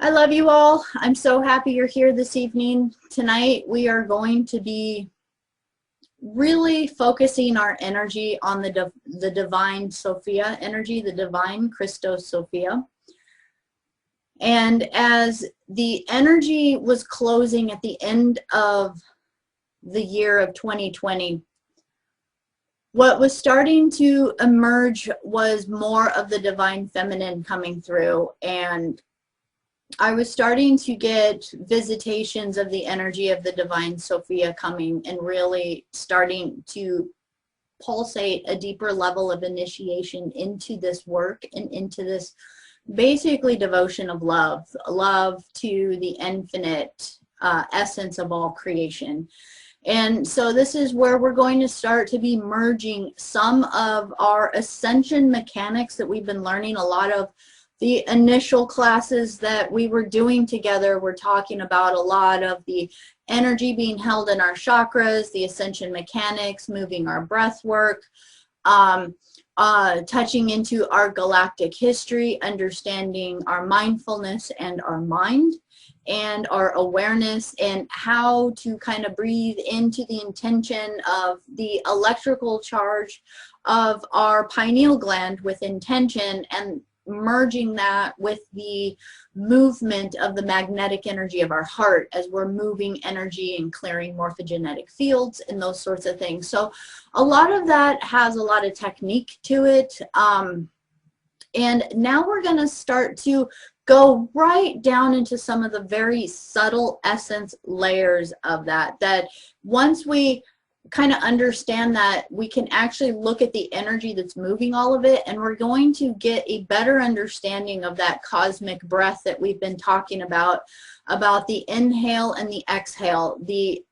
I love you all. I'm so happy you're here this evening. Tonight we are going to be really focusing our energy on the divine Sophia energy, the divine Christos Sophia. And as the energy was closing at the end of the year of 2020, what was starting to emerge was more of the divine feminine coming through, and I was starting to get visitations of the energy of the divine Sophia coming and really starting to pulsate a deeper level of initiation into this work and into this basically devotion of love to the infinite essence of all creation. And so this is where we're going to start to be merging some of our ascension mechanics that we've been learning. A lot of the initial classes that we were doing together, we're talking about a lot of the energy being held in our chakras, the ascension mechanics, moving our breath work, touching into our galactic history, understanding our mindfulness and our mind and our awareness, and how to kind of breathe into the intention of the electrical charge of our pineal gland with intention, and merging that with the movement of the magnetic energy of our heart as we're moving energy and clearing morphogenetic fields and those sorts of things. So a lot of that has a lot of technique to it. And now we're going to start to go right down into some of the very subtle essence layers of that once we kind of understand that, we can actually look at the energy that's moving all of it, and we're going to get a better understanding of that cosmic breath that we've been talking about the inhale and the exhale, the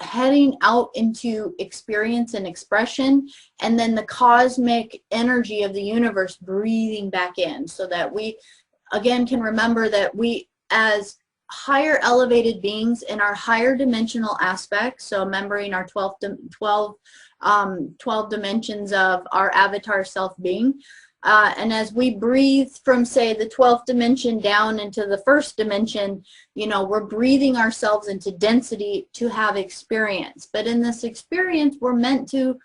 heading out into experience and expression, and then the cosmic energy of the universe breathing back in, so that we again can remember that we, as higher elevated beings in our higher dimensional aspects, so remembering our 12 dimensions of our avatar self being, and as we breathe from, say, the 12th dimension down into the first dimension, you know, we're breathing ourselves into density to have experience. But in this experience, we're meant to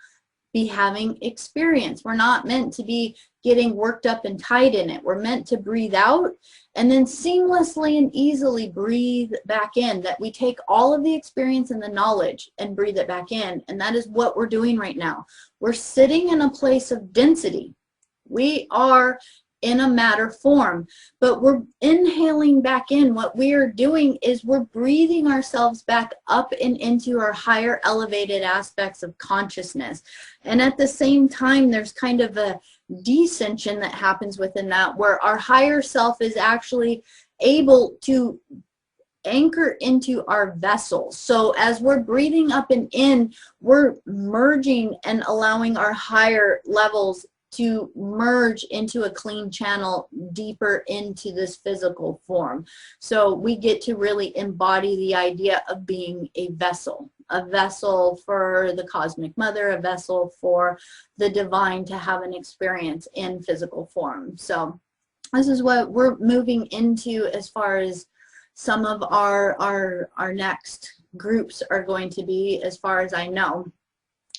be having experience. We're not meant to be getting worked up and tied in it. We're meant to breathe out and then seamlessly and easily breathe back in, that we take all of the experience and the knowledge and breathe it back in. And that is what we're doing right now. We're sitting in a place of density. We are in a matter form, but we're inhaling back in. What we are doing is we're breathing ourselves back up and into our higher elevated aspects of consciousness. And at the same time, there's kind of a descension that happens within that, where our higher self is actually able to anchor into our vessels. So as we're breathing up and in, we're merging and allowing our higher levels to merge into a clean channel deeper into this physical form. So we get to really embody the idea of being a vessel for the cosmic mother, a vessel for the divine to have an experience in physical form. So this is what we're moving into as far as some of our next groups are going to be, as far as I know.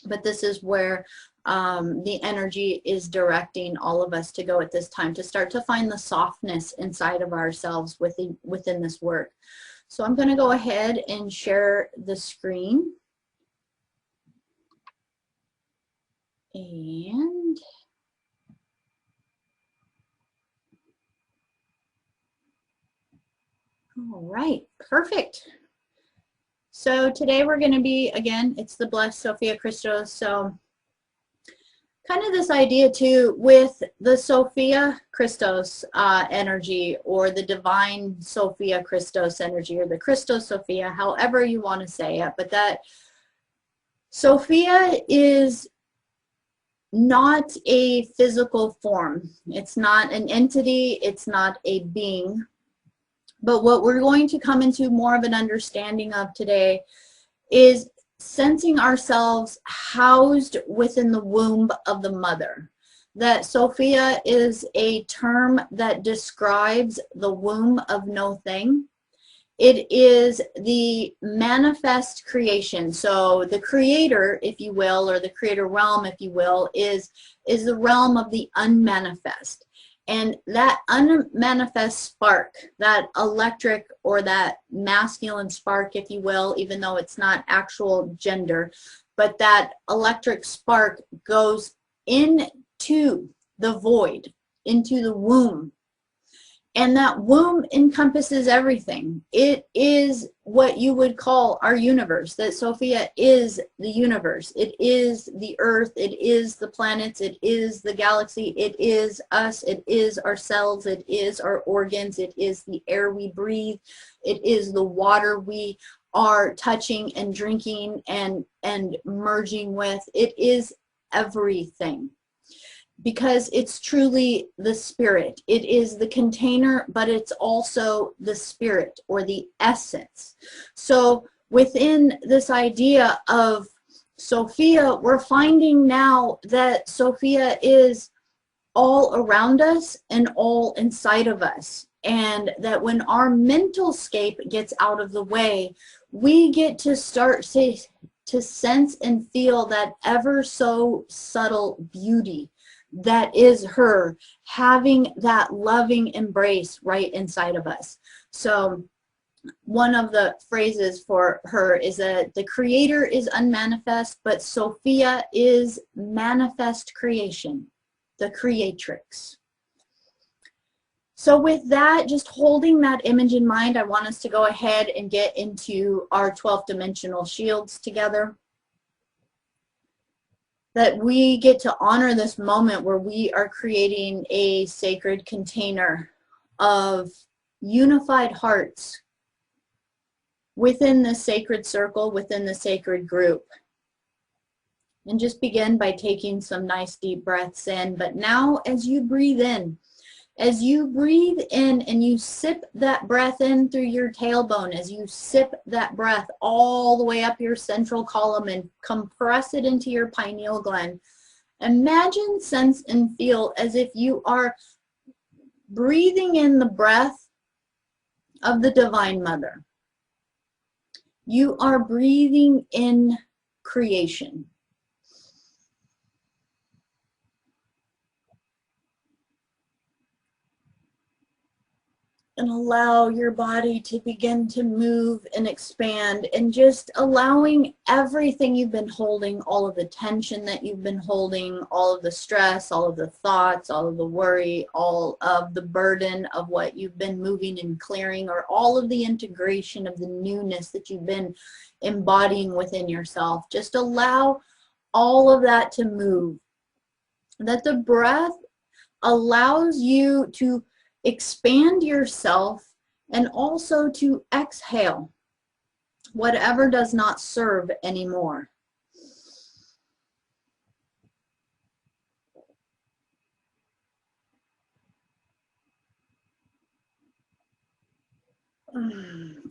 But this is where the energy is directing all of us to go at this time, to start to find the softness inside of ourselves within this work. So I'm going to go ahead and share the screen. And all right, perfect. So today we're going to be, again, it's the Blessed Sophia Christos. So kind of this idea too with the Sophia Christos energy, or the divine Sophia Christos energy, or the Christos Sophia, however you want to say it. But that Sophia is not a physical form. It's not an entity. It's not a being. But what we're going to come into more of an understanding of today is sensing ourselves housed within the womb of the mother. that Sophia is a term that describes the womb of no thing. It is the manifest creation. So the creator, if you will, or the creator realm, if you will, is the realm of the unmanifest. And that unmanifest spark, that electric or that masculine spark, if you will, even though it's not actual gender, but that electric spark goes into the void, into the womb. And that womb encompasses everything. It is what you would call our universe, that Sophia is the universe. It is the earth. It is the planets. It is the galaxy. It is us. It is ourselves. It is our organs. It is the air we breathe. It is the water we are touching and drinking and merging with. It is everything. Because it's truly the spirit. It is the container, but it's also the spirit or the essence. So within this idea of Sophia, we're finding now that Sophia is all around us and all inside of us. And that when our mental scape gets out of the way, we get to start to sense and feel that ever so subtle beauty that is her having that loving embrace right inside of us. So one of the phrases for her is that the creator is unmanifest, but Sophia is manifest creation, the creatrix. So with that, just holding that image in mind, I want us to go ahead and get into our 12th dimensional shields together. That we get to honor this moment where we are creating a sacred container of unified hearts within the sacred circle, within the sacred group. And just begin by taking some nice deep breaths in. But now as you breathe in and you sip that breath in through your tailbone, as you sip that breath all the way up your central column and compress it into your pineal gland, imagine, sense, and feel as if you are breathing in the breath of the Divine Mother. You are breathing in creation. And allow your body to begin to move and expand, and just allowing everything you've been holding, all of the tension that you've been holding, all of the stress, all of the thoughts, all of the worry, all of the burden of what you've been moving and clearing, or all of the integration of the newness that you've been embodying within yourself. Just allow all of that to move. That the breath allows you to expand yourself and also to exhale whatever does not serve anymore.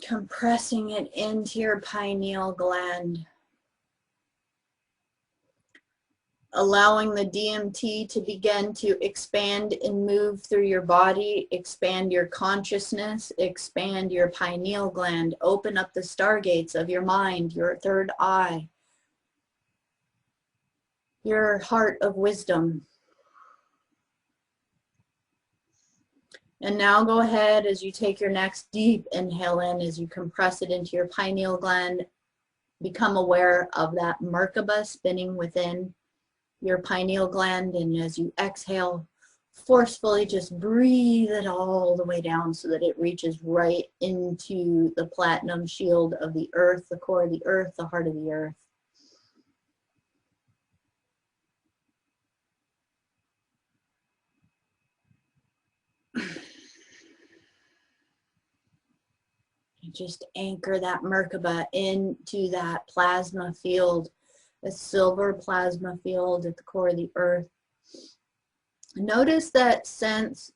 Compressing it into your pineal gland. Allowing the DMT to begin to expand and move through your body, expand your consciousness, expand your pineal gland, open up the stargates of your mind, your third eye, your heart of wisdom. And now go ahead as you take your next deep inhale in, as you compress it into your pineal gland, become aware of that Merkaba spinning within your pineal gland, and as you exhale, forcefully just breathe it all the way down so that it reaches right into the platinum shield of the earth, the core of the earth, the heart of the earth. Just anchor that Merkaba into that plasma field, a silver plasma field at the core of the earth. Notice that since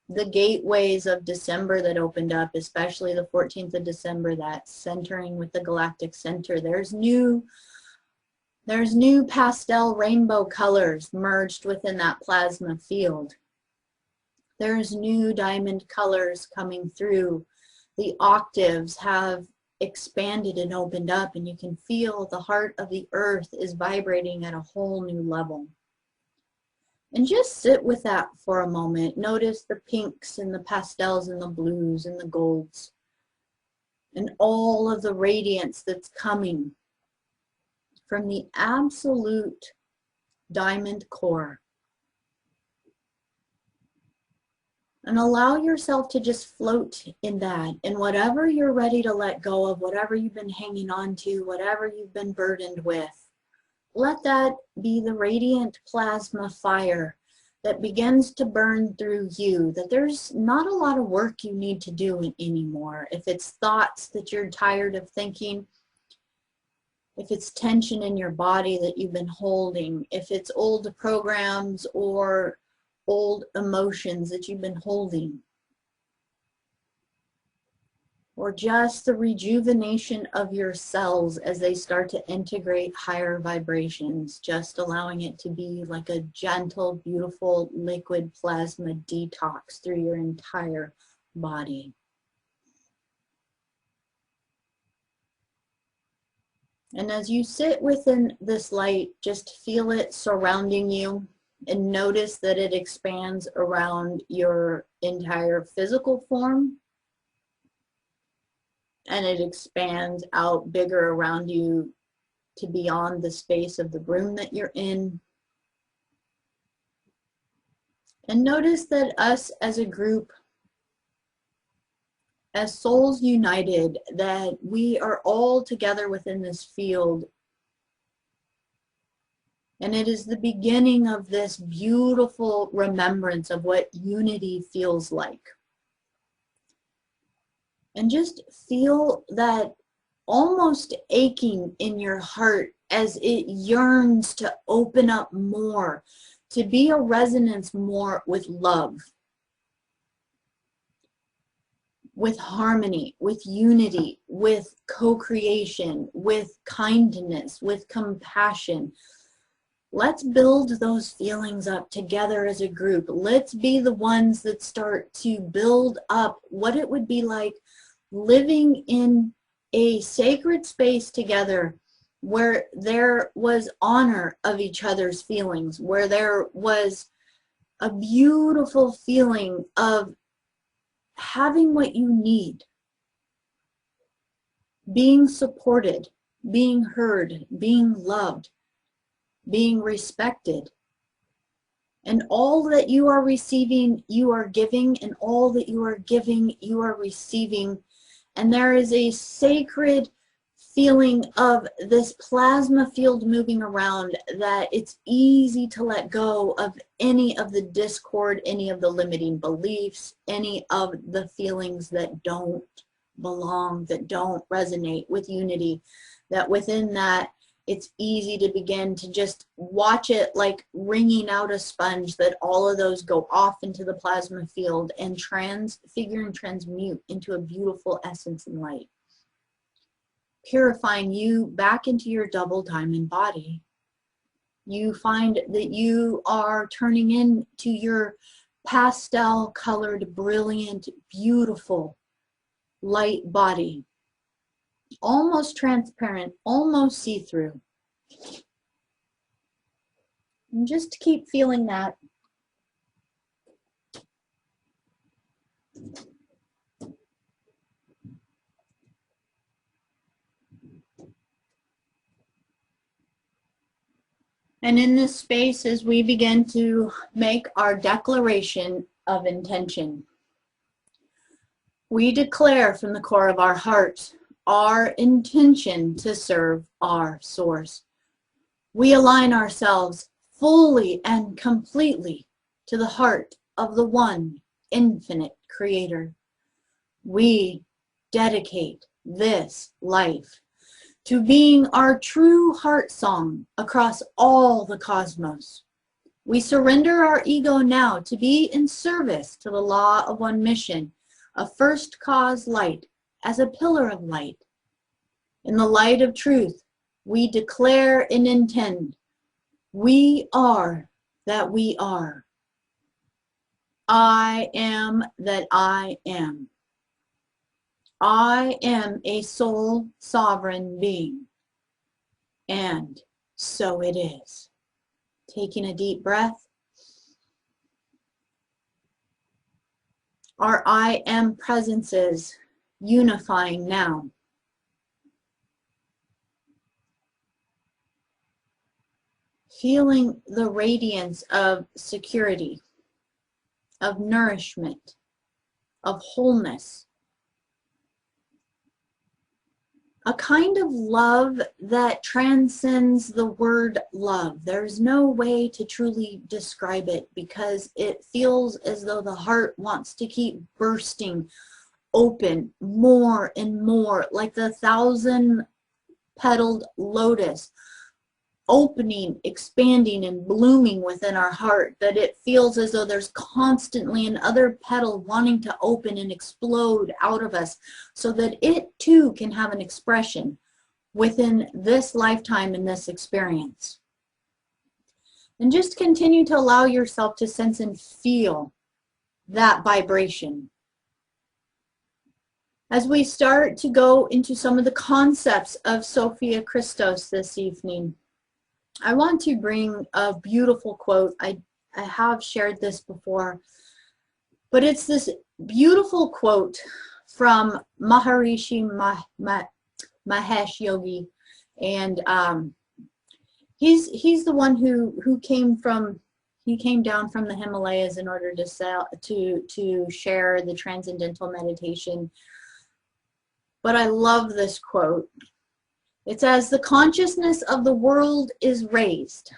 the gateways of December that opened up, especially the 14th of December, that centering with the galactic center, there's new There's new pastel rainbow colors merged within that plasma field. There's new diamond colors coming through. The octaves have expanded and opened up, and you can feel the heart of the earth is vibrating at a whole new level. And just sit with that for a moment. Notice the pinks and the pastels and the blues and the golds and all of the radiance that's coming from the absolute diamond core. And allow yourself to just float in that. And whatever you're ready to let go of, whatever you've been hanging on to, whatever you've been burdened with, let that be the radiant plasma fire that begins to burn through you. That there's not a lot of work you need to do anymore. If it's thoughts that you're tired of thinking, if it's tension in your body that you've been holding, if it's old programs or old emotions that you've been holding, or just the rejuvenation of your cells as they start to integrate higher vibrations, just allowing it to be like a gentle, beautiful liquid plasma detox through your entire body. And as you sit within this light, just feel it surrounding you. And notice that it expands around your entire physical form. And it expands out bigger around you to beyond the space of the room that you're in. And notice that us as a group, as souls united, that we are all together within this field. And it is the beginning of this beautiful remembrance of what unity feels like. And just feel that almost aching in your heart as it yearns to open up more, to be a resonance more with love, with harmony, with unity, with co-creation, with kindness, with compassion. Let's build those feelings up together as a group. Let's be the ones that start to build up what it would be like living in a sacred space together where there was honor of each other's feelings, where there was a beautiful feeling of having what you need, being supported, being heard, being loved, being respected. And all that you are receiving, you are giving, and all that you are giving, you are receiving. And there is a sacred feeling of this plasma field moving around that it's easy to let go of any of the discord, any of the limiting beliefs, any of the feelings that don't belong, that don't resonate with unity, that within that, it's easy to begin to just watch it like wringing out a sponge, that all of those go off into the plasma field and transfigure and transmute into a beautiful essence and light, purifying you back into your double diamond body. You find that you are turning into your pastel colored, brilliant, beautiful light body. Almost transparent, almost see-through. And just keep feeling that. And in this space, as we begin to make our declaration of intention, we declare from the core of our heart our intention to serve our source. We align ourselves fully and completely to the heart of the one infinite creator. We dedicate this life to being our true heart song across all the cosmos. We surrender our ego now to be in service to the law of one mission, a first cause light, as a pillar of light. In the light of truth, We declare and intend. We are that we are. I am that I am. I am a soul sovereign being. And so it is. Taking a deep breath. Our I am presences unifying now. Feeling the radiance of security, of nourishment, of wholeness. A kind of love that transcends the word love. There's no way to truly describe it because it feels as though the heart wants to keep bursting open more and more, like the 1,000-petaled lotus, opening, expanding, and blooming within our heart, that it feels as though there's constantly another petal wanting to open and explode out of us so that it too can have an expression within this lifetime and this experience. And just continue to allow yourself to sense and feel that vibration. As we start to go into some of the concepts of Sophia Christos this evening, I want to bring a beautiful quote. I have shared this before, but it's this beautiful quote from Maharishi Mahesh Yogi, and he's the one who came down from the Himalayas in order to share the transcendental meditation. But I love this quote. It says, "The consciousness of the world is raised.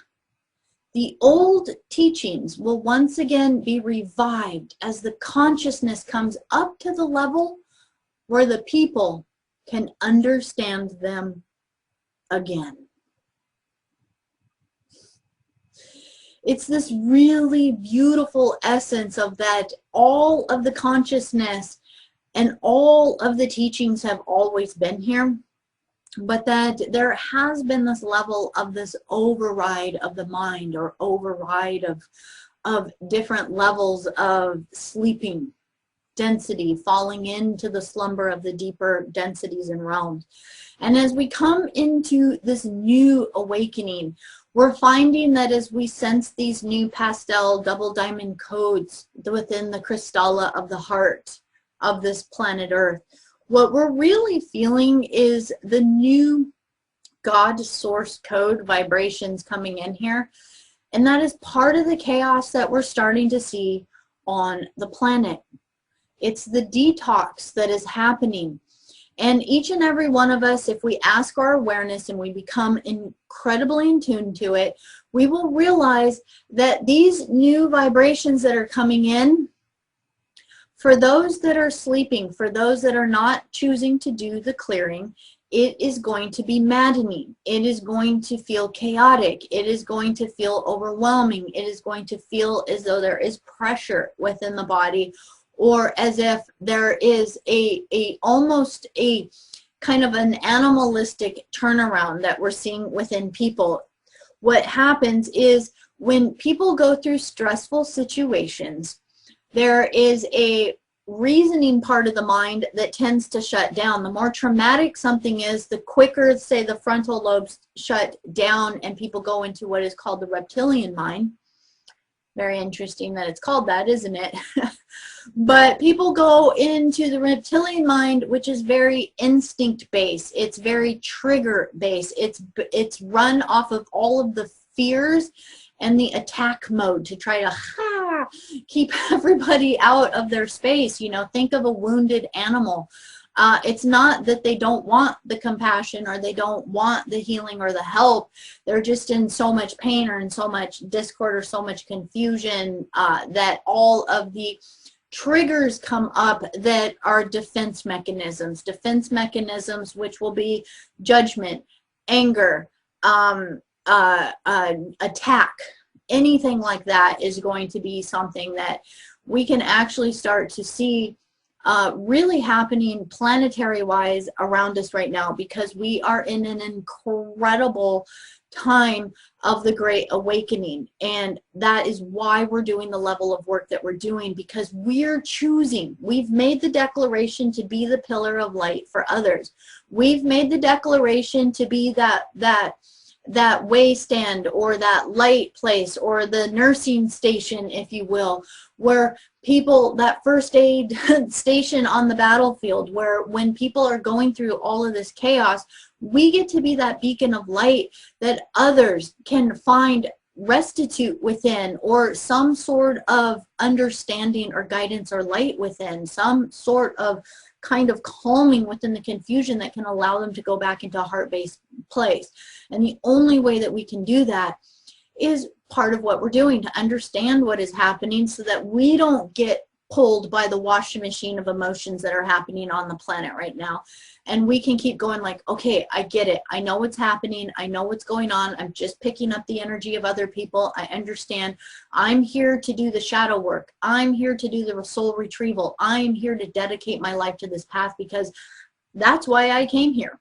The old teachings will once again be revived as the consciousness comes up to the level where the people can understand them again." It's this really beautiful essence of that all of the consciousness and all of the teachings have always been here, but that there has been this level of this override of the mind, or override of different levels of sleeping density, falling into the slumber of the deeper densities and realms. And as we come into this new awakening, we're finding that as we sense these new pastel double diamond codes within the crystalla of the heart of this planet Earth, what we're really feeling is the new God source code vibrations coming in here. And that is part of the chaos that we're starting to see on the planet. It's the detox that is happening. And each and every one of us, if we ask our awareness and we become incredibly in tune to it, we will realize that these new vibrations that are coming in, for those that are sleeping, for those that are not choosing to do the clearing, it is going to be maddening. It is going to feel chaotic. It is going to feel overwhelming. It is going to feel as though there is pressure within the body, or as if there is almost a kind of an animalistic turnaround that we're seeing within people. What happens is when people go through stressful situations, there is a reasoning part of the mind that tends to shut down. The more traumatic something is, the quicker, say, the frontal lobes shut down and people go into what is called the reptilian mind. Very interesting that it's called that, isn't it? But people go into the reptilian mind, which is very instinct-based. It's very trigger-based. It's run off of all of the fears and the attack mode to try to keep everybody out of their space. You know, think of a wounded animal. It's not that they don't want the compassion or they don't want the healing or the help. They're just in so much pain or in so much discord or so much confusion that all of the triggers come up that are defense mechanisms. Defense mechanisms which will be judgment, anger, attack. Anything like that is going to be something that we can actually start to see really happening planetary wise around us right now, because we are in an incredible time of the Great Awakening. And that is why we're doing the level of work that we're doing, because we're choosing. We've made the declaration to be the pillar of light for others. We've made the declaration to be that way stand, or that light place, or the nursing station, if you will, where people, that first aid station on the battlefield, where when people are going through all of this chaos, we get to be that beacon of light that others can find restitute within, or some sort of understanding or guidance or light within, some sort of kind of calming within the confusion that can allow them to go back into a heart-based place. And the only way that we can do that is part of what we're doing, to understand what is happening, so that we don't get pulled by the washing machine of emotions that are happening on the planet right now. And we can keep going like, okay, I get it. I know what's happening. I know what's going on. I'm just picking up the energy of other people. I understand. I'm here to do the shadow work. I'm here to do the soul retrieval. I'm here to dedicate my life to this path, because that's why I came here.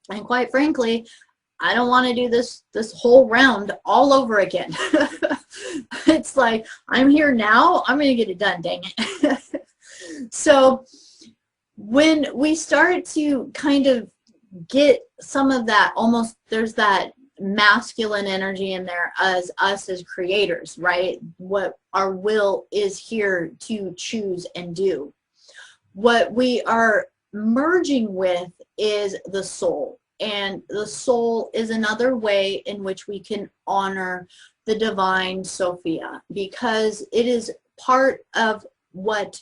And quite frankly, I don't want to do this whole round all over again. It's like, I'm here now. I'm going to get it done, dang it. So when we start to kind of get some of that, almost there's that masculine energy in there as us as creators, right? What our will is here to choose and do. What we are merging with is the soul. And the soul is another way in which we can honor the divine Sophia, because it is part of what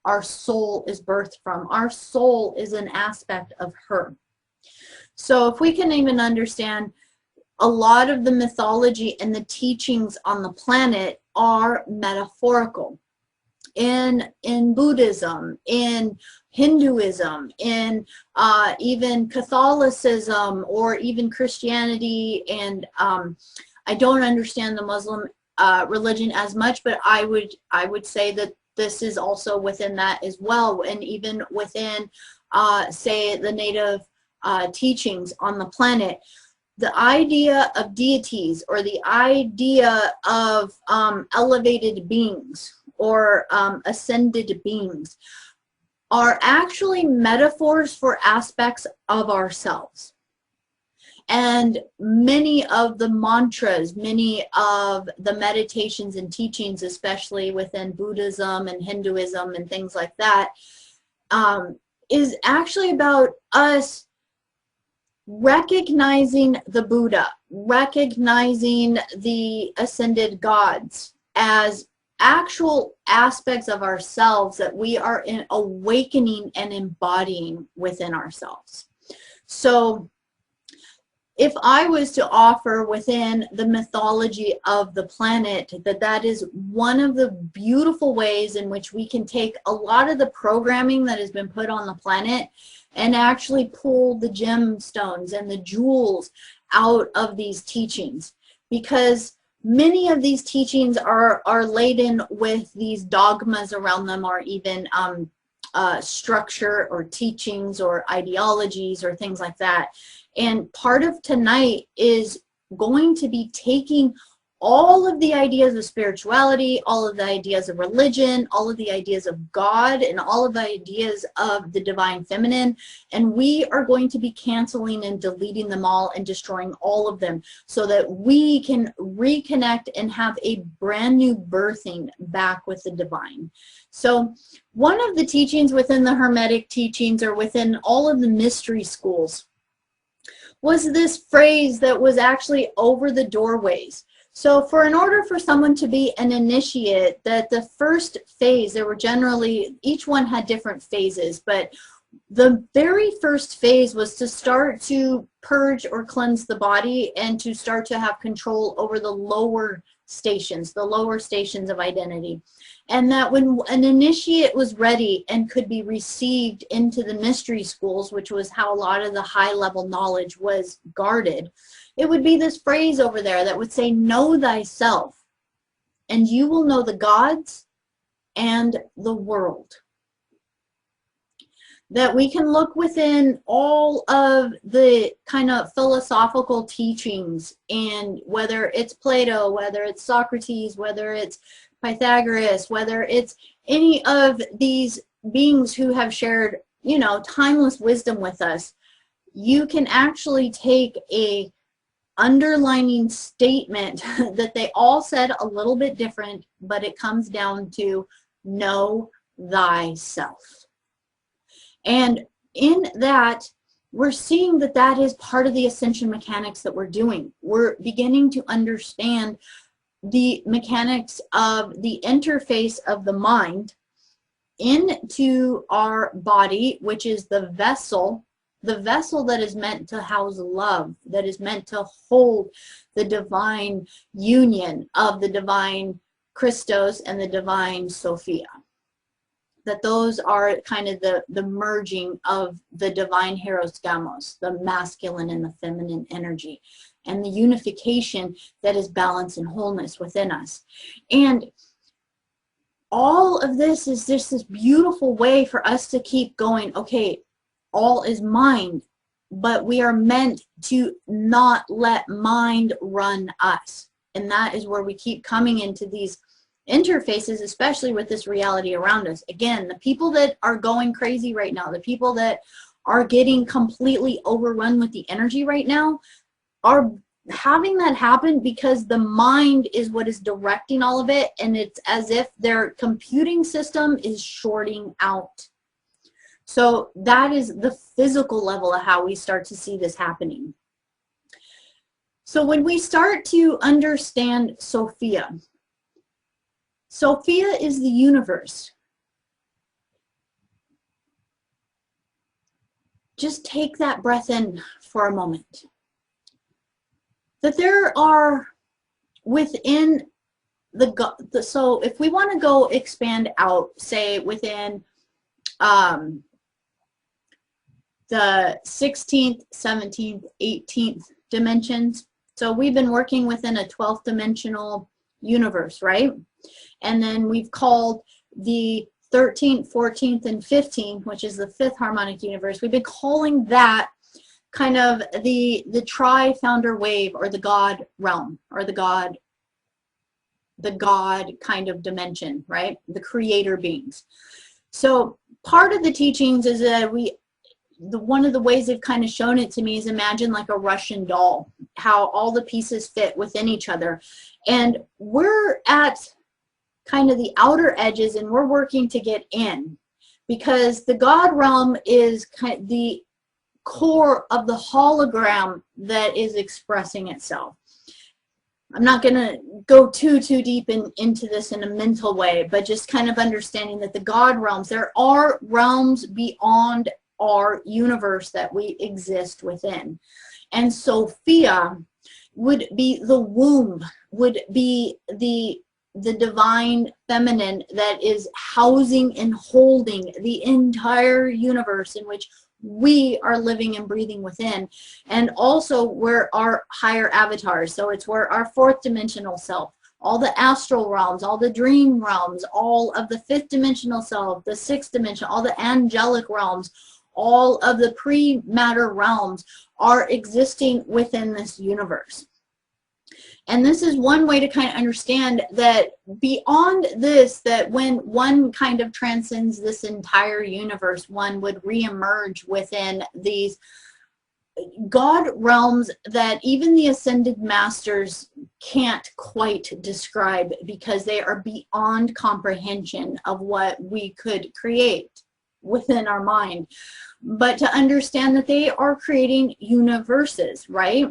our soul is birthed from. Our soul is an aspect of her. So if we can even understand, a lot of the mythology and the teachings on the planet are metaphorical. In Buddhism, in Hinduism, in even Catholicism, or even Christianity, and I don't understand the Muslim religion as much, but I would say that this is also within that as well, and even within say the native teachings on the planet. The idea of deities, or the idea of elevated beings, or ascended beings, are actually metaphors for aspects of ourselves. And many of the mantras, many of the meditations and teachings, especially within Buddhism and Hinduism and things like that, is actually about us recognizing the Buddha, recognizing the ascended gods as actual aspects of ourselves that we are in awakening and embodying within ourselves. So if I was to offer within the mythology of the planet, that is one of the beautiful ways in which we can take a lot of the programming that has been put on the planet and actually pull the gemstones and the jewels out of these teachings, because many of these teachings are laden with these dogmas around them, or even structure or teachings or ideologies or things like that. And part of tonight is going to be taking all of the ideas of spirituality, all of the ideas of religion, all of the ideas of God, and all of the ideas of the divine feminine, and we are going to be canceling and deleting them all and destroying all of them, so that we can reconnect and have a brand new birthing back with the divine. So one of the teachings within the Hermetic teachings, or within all of the mystery schools, was this phrase that was actually over the doorways. So in order for someone to be an initiate, that the first phase, there were generally, each one had different phases, but the very first phase was to start to purge or cleanse the body, and to start to have control over the lower stations of identity. And that when an initiate was ready and could be received into the mystery schools, which was how a lot of the high level knowledge was guarded, it would be this phrase over there that would say, know thyself, and you will know the gods and the world. that we can look within all of the kind of philosophical teachings, and whether it's Plato, whether it's Socrates, whether it's Pythagoras, whether it's any of these beings who have shared, you know, timeless wisdom with us, you can actually take a underlining statement that they all said a little bit different, but it comes down to know thyself. And in that, we're seeing that that is part of the ascension mechanics that we're doing. We're beginning to understand the mechanics of the interface of the mind into our body, which is the vessel that is meant to house love, that is meant to hold the divine union of the divine Christos and the divine Sophia. That those are kind of the merging of the divine Hieros Gamos, the masculine and the feminine energy, and the unification that is balance and wholeness within us. And all of this is just this beautiful way for us to keep going, okay, all is mind, but we are meant to not let mind run us. And that is where we keep coming into these interfaces, especially with this reality around us. Again, the people that are going crazy right now, the people that are getting completely overrun with the energy right now, are having that happen because the mind is what is directing all of it, and it's as if their computing system is shorting out. So that is the physical level of how we start to see this happening. So when we start to understand Sophia, Sophia is the universe. Just take that breath in for a moment. That there are within so if we want to go expand out, say within the 16th, 17th, 18th dimensions. So we've been working within a 12th dimensional universe, right? And then we've called the 13th, 14th, and 15th, which is the 5th harmonic universe. We've been calling that kind of the tri-founder wave, or the God realm, or the God kind of dimension, right? The creator beings. So part of the teachings is that one of the ways they've kind of shown it to me is imagine like a Russian doll, how all the pieces fit within each other. And we're at kind of the outer edges, and we're working to get in, because the God realm is kind of the core of the hologram that is expressing itself. I'm not going to go too deep into this in a mental way, but just kind of understanding that the God realms, there are realms beyond our universe that we exist within. And Sophia would be the womb, would be the divine feminine that is housing and holding the entire universe in which we are living and breathing within. And also we're our higher avatars. So it's where our 4th dimensional self, all the astral realms, all the dream realms, all of the 5th dimensional self, the 6th dimension, all the angelic realms, all of the pre-matter realms are existing within this universe. And this is one way to kind of understand that beyond this, that when one kind of transcends this entire universe, one would reemerge within these God realms that even the ascended masters can't quite describe, because they are beyond comprehension of what we could create within our mind. But to understand that they are creating universes, right?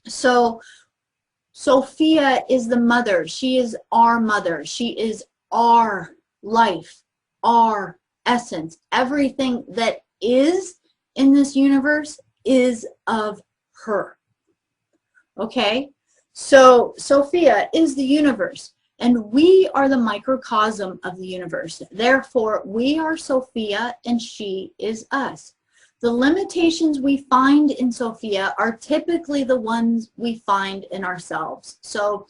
So Sophia is the mother. She is our mother. She is our life, our essence. Everything that is in this universe is of her. Okay? So Sophia is the universe, and we are the microcosm of the universe. Therefore, we are Sophia and she is us. The limitations we find in Sophia are typically the ones we find in ourselves. So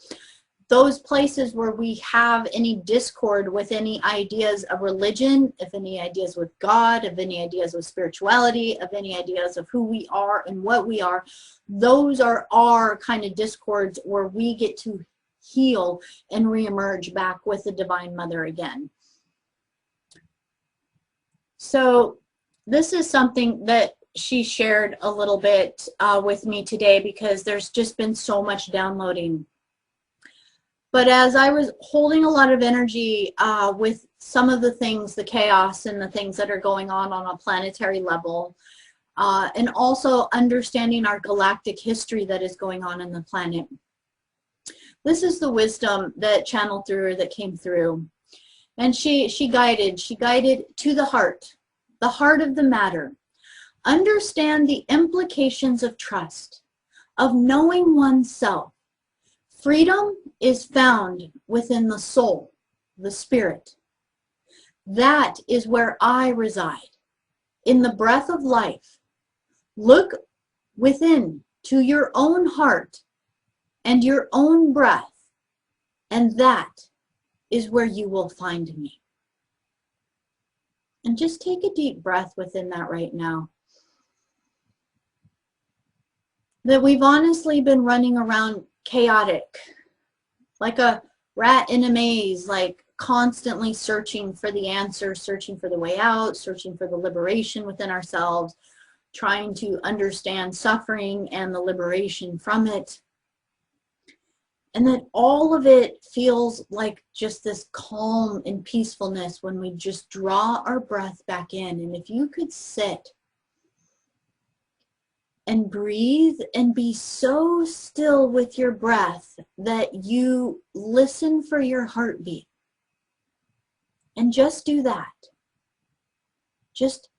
those places where we have any discord with any ideas of religion, if any ideas with God, of any ideas with spirituality, of any ideas of who we are and what we are, those are our kind of discords where we get to heal and reemerge back with the Divine Mother again. So this is something that she shared a little bit with me today, because there's just been so much downloading. But as I was holding a lot of energy with some of the things, the chaos and the things that are going on a planetary level, and also understanding our galactic history that is going on in the planet, this is the wisdom that channeled through her, that came through. And she guided to the heart of the matter. Understand the implications of trust, of knowing oneself. Freedom is found within the soul, the spirit. That is where I reside, in the breath of life. Look within to your own heart and your own breath, and that is where you will find me. And just take a deep breath within that right now. That we've honestly been running around chaotic, like a rat in a maze, like constantly searching for the answer, searching for the way out, searching for the liberation within ourselves, trying to understand suffering and the liberation from it. And that all of it feels like just this calm and peacefulness when we just draw our breath back in. And if you could sit and breathe and be so still with your breath that you listen for your heartbeat. And just do that. Just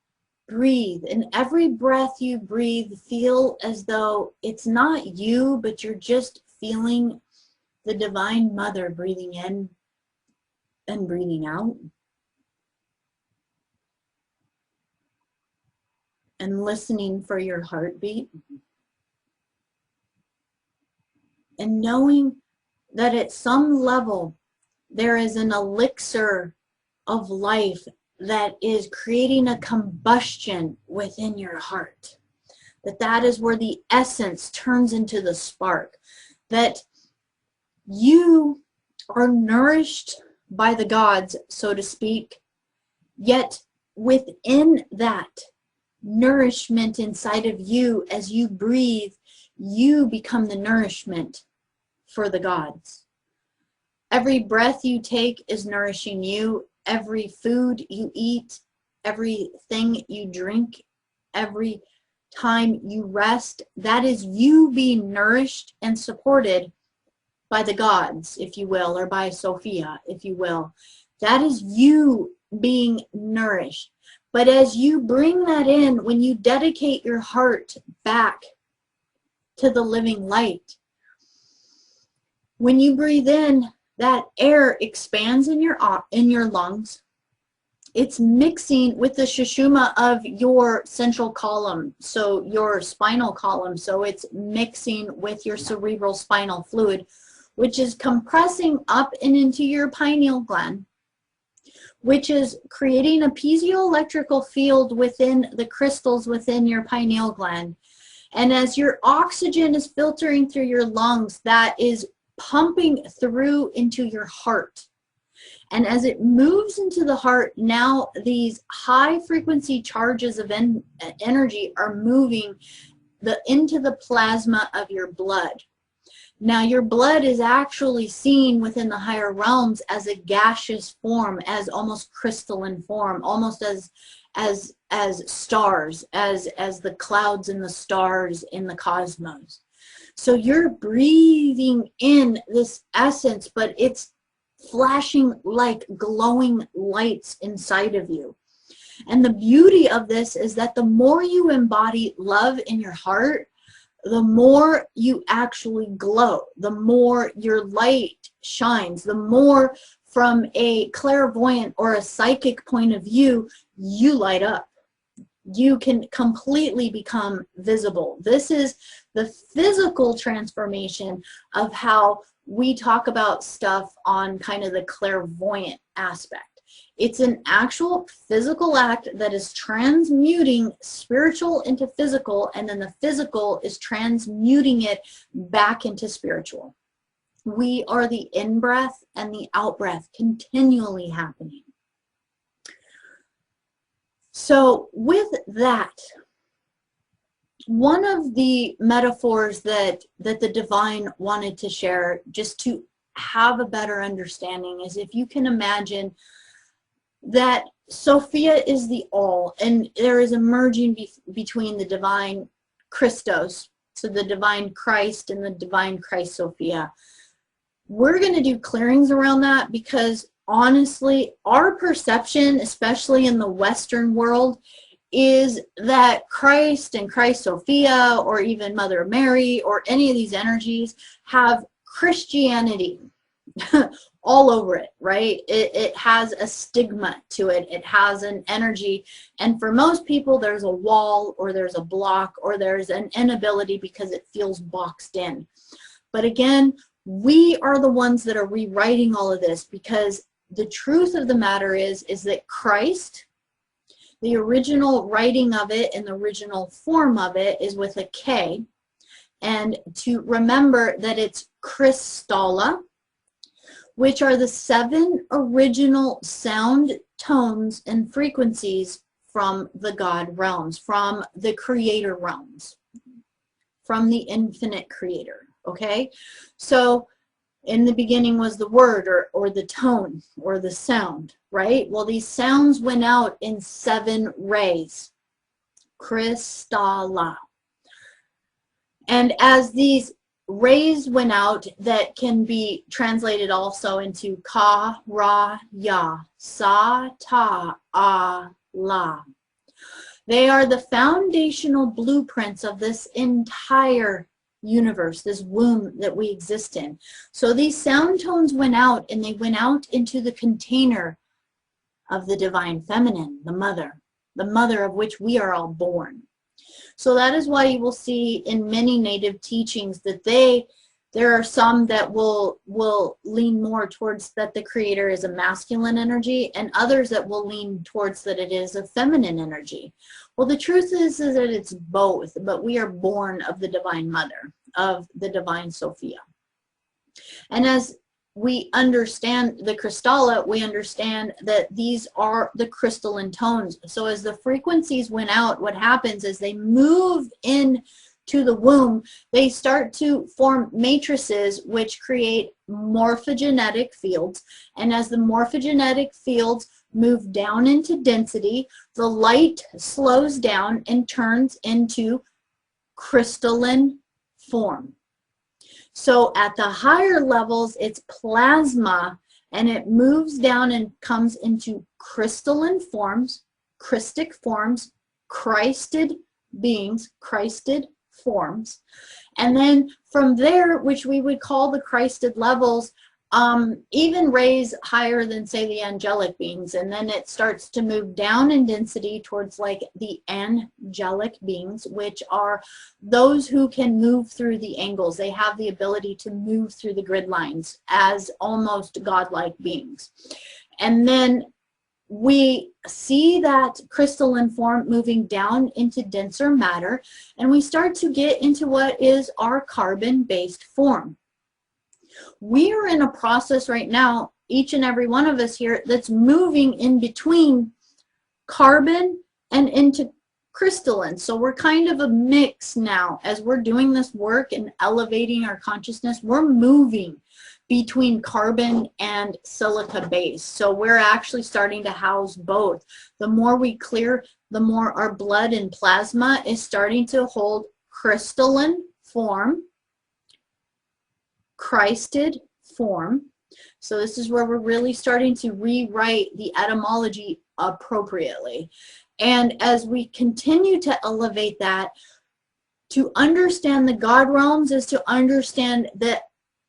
breathe. And every breath you breathe, feel as though it's not you, but you're just feeling the Divine Mother breathing in and breathing out. And listening for your heartbeat. And knowing that at some level there is an elixir of life that is creating a combustion within your heart. That is where the essence turns into the spark. That you are nourished by the gods, so to speak, yet within that nourishment inside of you, as you breathe, you become the nourishment for the gods. Every breath you take is nourishing you. Every food you eat, everything you drink, every time you rest, that is you being nourished and supported by the gods, if you will, or by Sophia, if you will. That is you being nourished. But as you bring that in, when you dedicate your heart back to the living light, when you breathe in, that air expands in your lungs. It's mixing with the shushuma of your central column, so your spinal column. So it's mixing with your cerebral spinal fluid, which is compressing up and into your pineal gland, which is creating a piezoelectrical field within the crystals within your pineal gland. And as your oxygen is filtering through your lungs, that is pumping through into your heart. And as it moves into the heart, now these high frequency charges of energy are moving into the plasma of your blood. Now your blood is actually seen within the higher realms as a gaseous form, as almost crystalline form, almost as stars, as the clouds and the stars in the cosmos. So you're breathing in this essence, but it's flashing like glowing lights inside of you. And the beauty of this is that the more you embody love in your heart, the more you actually glow, the more your light shines, the more from a clairvoyant or a psychic point of view, you light up. You can completely become visible. This is the physical transformation of how we talk about stuff on kind of the clairvoyant aspect. It's an actual physical act that is transmuting spiritual into physical, and then the physical is transmuting it back into spiritual. We are the in-breath and the out-breath continually happening. So with that, one of the metaphors that the divine wanted to share, just to have a better understanding, is if you can imagine that Sophia is the all, and there is a merging between the divine Christos, so the divine Christ, and the divine Christ Sophia. We're going to do clearings around that because honestly, our perception, especially in the Western world, is that Christ and Christ Sophia, or even Mother Mary, or any of these energies have Christianity all over it, right? It has a stigma to it. It has an energy. And for most people, there's a wall, or there's a block, or there's an inability because it feels boxed in. But again, we are the ones that are rewriting all of this, because the truth of the matter is that Christ, the original writing of it and the original form of it is with a K. And to remember that it's Crystalla, which are the 7 original sound tones and frequencies from the God realms, from the creator realms, from the infinite creator, okay? So in the beginning was the word, or the tone, or the sound, right? Well, these sounds went out in 7 rays, Crystalla. And as these rays went out, that can be translated also into Ka, Ra, Ya, Sa, Ta, A, La. They are the foundational blueprints of this entire universe, this womb that we exist in. So these sound tones went out, and they went out into the container of the divine feminine, the mother of which we are all born. So that is why you will see in many native teachings that there are some that will lean more towards that the creator is a masculine energy, and others that will lean towards that it is a feminine energy. Well, the truth is that it's both, but we are born of the divine mother, of the divine Sophia. And as we understand the Crystalla, we understand that these are the crystalline tones. So as the frequencies went out, what happens is they move in to the womb, they start to form matrices which create morphogenetic fields. And as the morphogenetic fields move down into density, the light slows down and turns into crystalline form. So at the higher levels, it's plasma, and it moves down and comes into crystalline forms, Christic forms, Christed beings, Christed forms. And then from there, which we would call the Christed levels, even rays higher than, say, the angelic beings. And then it starts to move down in density towards like the angelic beings, which are those who can move through the angles. They have the ability to move through the grid lines as almost godlike beings. And then we see that crystalline form moving down into denser matter, and we start to get into what is our carbon-based form. We are in a process right now, each and every one of us here, that's moving in between carbon and into crystalline. So we're kind of a mix now. As we're doing this work and elevating our consciousness, we're moving between carbon and silica base. So we're actually starting to house both. The more we clear, the more our blood and plasma is starting to hold crystalline form, Christed form. So this is where we're really starting to rewrite the etymology appropriately. And as we continue to elevate that, to understand the God realms is to understand that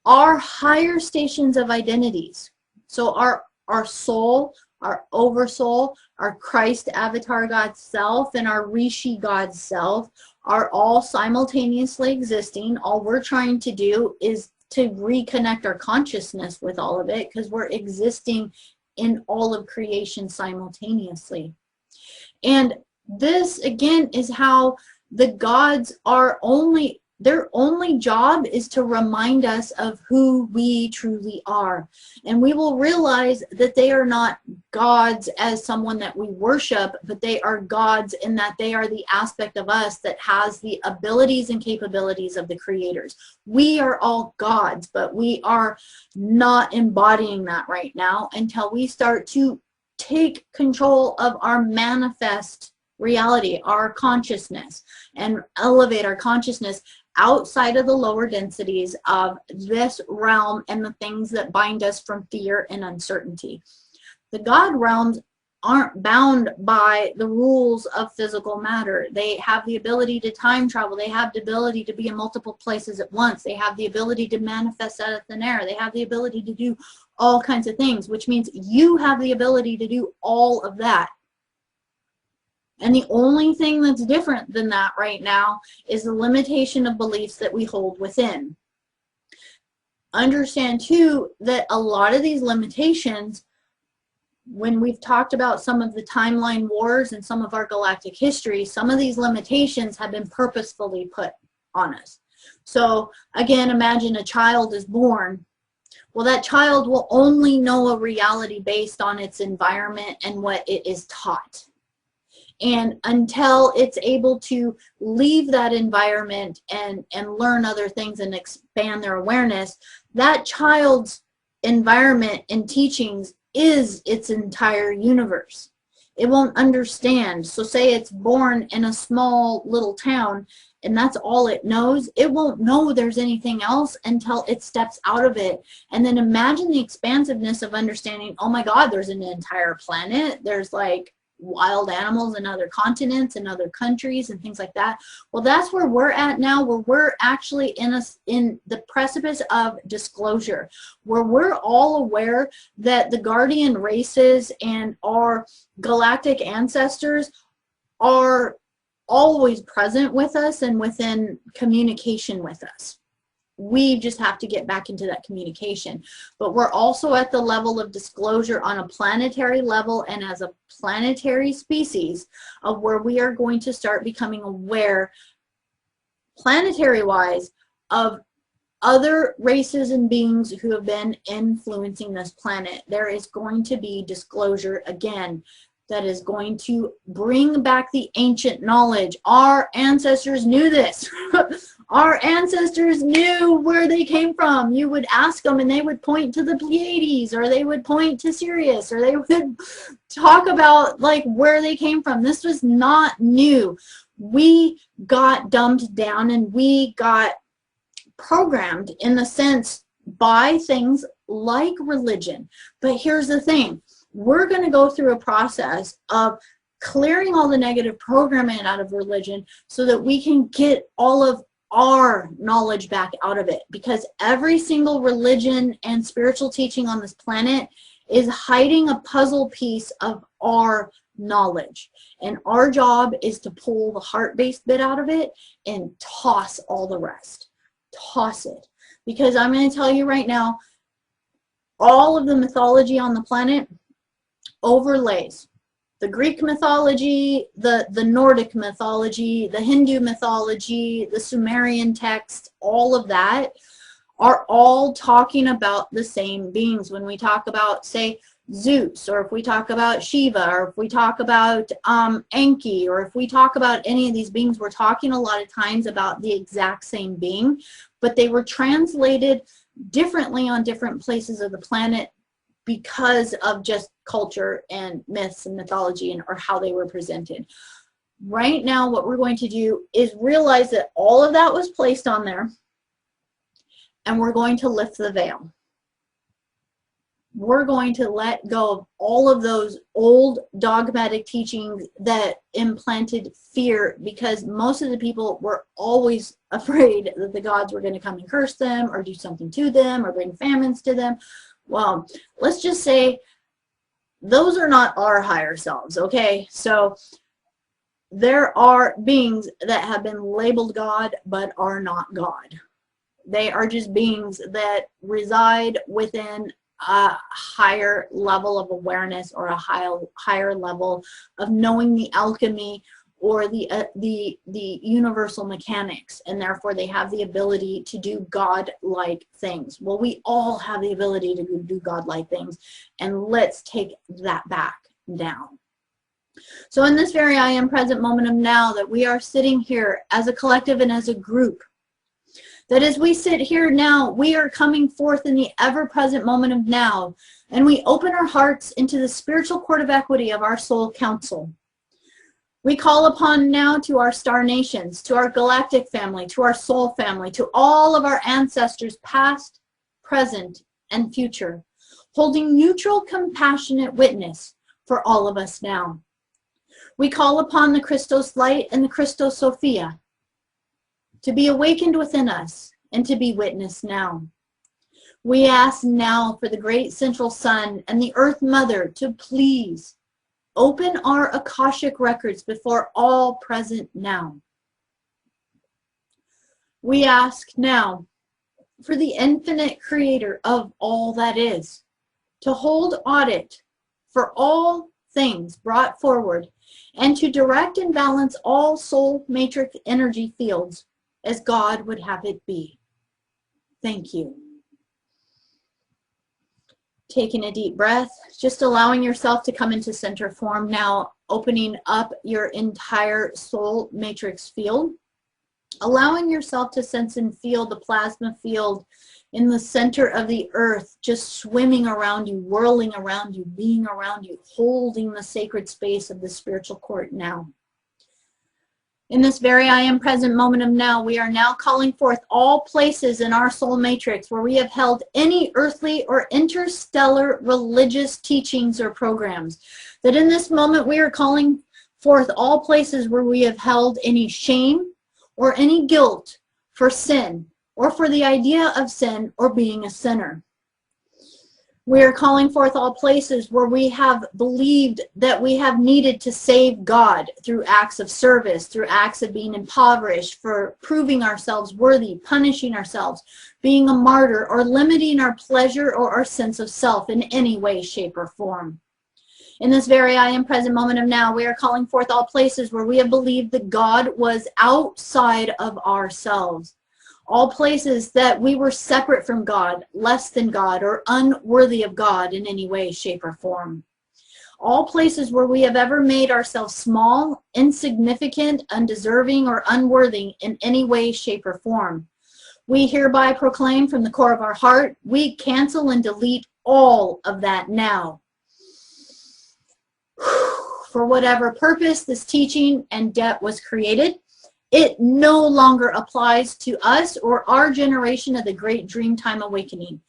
our higher stations of identities, so our soul, our oversoul, our Christ avatar God self, and our Rishi God self are all simultaneously existing. All we're trying to do is to reconnect our consciousness with all of it, because we're existing in all of creation simultaneously. And this, again, is how the gods are only, their only job is to remind us of who we truly are. And we will realize that they are not gods as someone that we worship, but they are gods in that they are the aspect of us that has the abilities and capabilities of the creators. We are all gods, but we are not embodying that right now until we start to take control of our manifest reality, our consciousness, and elevate our consciousness outside of the lower densities of this realm and the things that bind us from fear and uncertainty. The God realms aren't bound by the rules of physical matter. They have the ability to time travel. They have the ability to be in multiple places at once. They have the ability to manifest out of thin air. They have the ability to do all kinds of things, which means you have the ability to do all of that. And the only thing that's different than that right now is the limitation of beliefs that we hold within. Understand, too, that a lot of these limitations, when we've talked about some of the timeline wars and some of our galactic history, some of these limitations have been purposefully put on us. So, again, imagine a child is born. Well, that child will only know a reality based on its environment and what it is taught. And until it's able to leave that environment and learn other things and expand their awareness, that child's environment and teachings is its entire universe. It won't understand. So say it's born in a small little town and that's all it knows. It won't know there's anything else until it steps out of it. And then imagine the expansiveness of understanding, oh my God, there's an entire planet. There's like wild animals in other continents and other countries and things like that. Well, that's where we're at now, where we're actually in the precipice of disclosure, where we're all aware that the guardian races and our galactic ancestors are always present with us and within communication with us. We just have to get back into that communication. But we're also at the level of disclosure on a planetary level and as a planetary species of where we are going to start becoming aware, planetary-wise, of other races and beings who have been influencing this planet. There is going to be disclosure again that is going to bring back the ancient knowledge. Our ancestors knew this. Our ancestors knew where they came from. You would ask them and they would point to the Pleiades, or they would point to Sirius, or they would talk about like where they came from. This was not new. We got dumbed down and we got programmed in the sense by things like religion. But here's the thing. We're going to go through a process of clearing all the negative programming out of religion so that we can get all of our knowledge back out of it, because every single religion and spiritual teaching on this planet is hiding a puzzle piece of our knowledge, and our job is to pull the heart-based bit out of it and toss all the rest. Toss it. Because I'm going to tell you right now, all of the mythology on the planet overlays the Greek mythology, the Nordic mythology, the Hindu mythology, the Sumerian text, all of that are all talking about the same beings. When we talk about, say, Zeus, or if we talk about Shiva, or if we talk about Enki, or if we talk about any of these beings, we're talking a lot of times about the exact same being, but they were translated differently on different places of the planet because of just culture and myths and mythology and or how they were presented. Right now, what we're going to do is realize that all of that was placed on there, and we're going to lift the veil. We're going to let go of all of those old dogmatic teachings that implanted fear, because most of the people were always afraid that the gods were going to come and curse them or do something to them or bring famines to them. Well, let's just say those are not our higher selves, okay? So there are beings that have been labeled God but are not God. They are just beings that reside within a higher level of awareness, or a higher level of knowing the alchemy, or the universal mechanics, and therefore they have the ability to do God-like things. Well, we all have the ability to do God-like things, and let's take that back now. So in this very I am present moment of now, that we are sitting here as a collective and as a group, that as we sit here now, we are coming forth in the ever-present moment of now, and we open our hearts into the spiritual court of equity of our soul council. We call upon now to our star nations, to our galactic family, to our soul family, to all of our ancestors, past, present, and future, holding neutral, compassionate witness for all of us now. We call upon the Christos light and the Christos Sophia to be awakened within us and to be witnessed now. We ask now for the great central sun and the earth mother to please open our Akashic records before all present now. We ask now for the infinite creator of all that is to hold audit for all things brought forward, and to direct and balance all soul matrix energy fields as God would have it be. Thank you. Taking a deep breath, just allowing yourself to come into center form now, opening up your entire soul matrix field, allowing yourself to sense and feel the plasma field in the center of the earth, just swimming around you, whirling around you, being around you, holding the sacred space of the spiritual court now. In this very I am present moment of now, we are now calling forth all places in our soul matrix where we have held any earthly or interstellar religious teachings or programs. That in this moment we are calling forth all places where we have held any shame or any guilt for sin, or for the idea of sin or being a sinner. We are calling forth all places where we have believed that we have needed to save God through acts of service, through acts of being impoverished, for proving ourselves worthy, punishing ourselves, being a martyr, or limiting our pleasure or our sense of self in any way, shape, or form. In this very I am present moment of now, we are calling forth all places where we have believed that God was outside of ourselves. All places that we were separate from God, less than God, or unworthy of God in any way, shape, or form. All places where we have ever made ourselves small, insignificant, undeserving, or unworthy in any way, shape, or form. We hereby proclaim from the core of our heart, we cancel and delete all of that now. For whatever purpose this teaching and debt was created, it no longer applies to us or our generation of the Great Dreamtime Awakening.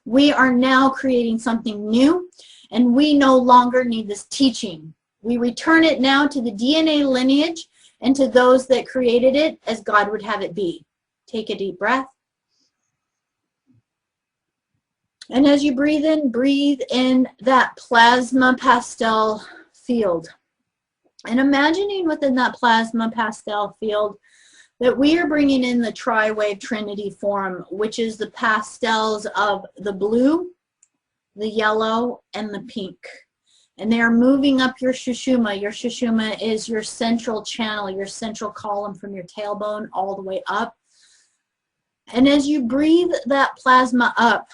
We are now creating something new, and we no longer need this teaching. We return it now to the DNA lineage and to those that created it as God would have it be. Take a deep breath. And as you breathe in that plasma pastel field. And imagining within that plasma pastel field that we are bringing in the tri-wave trinity form, which is the pastels of the blue, the yellow, and the pink. And they are moving up your shushuma. Your shushuma is your central channel, your central column from your tailbone all the way up. And as you breathe that plasma up,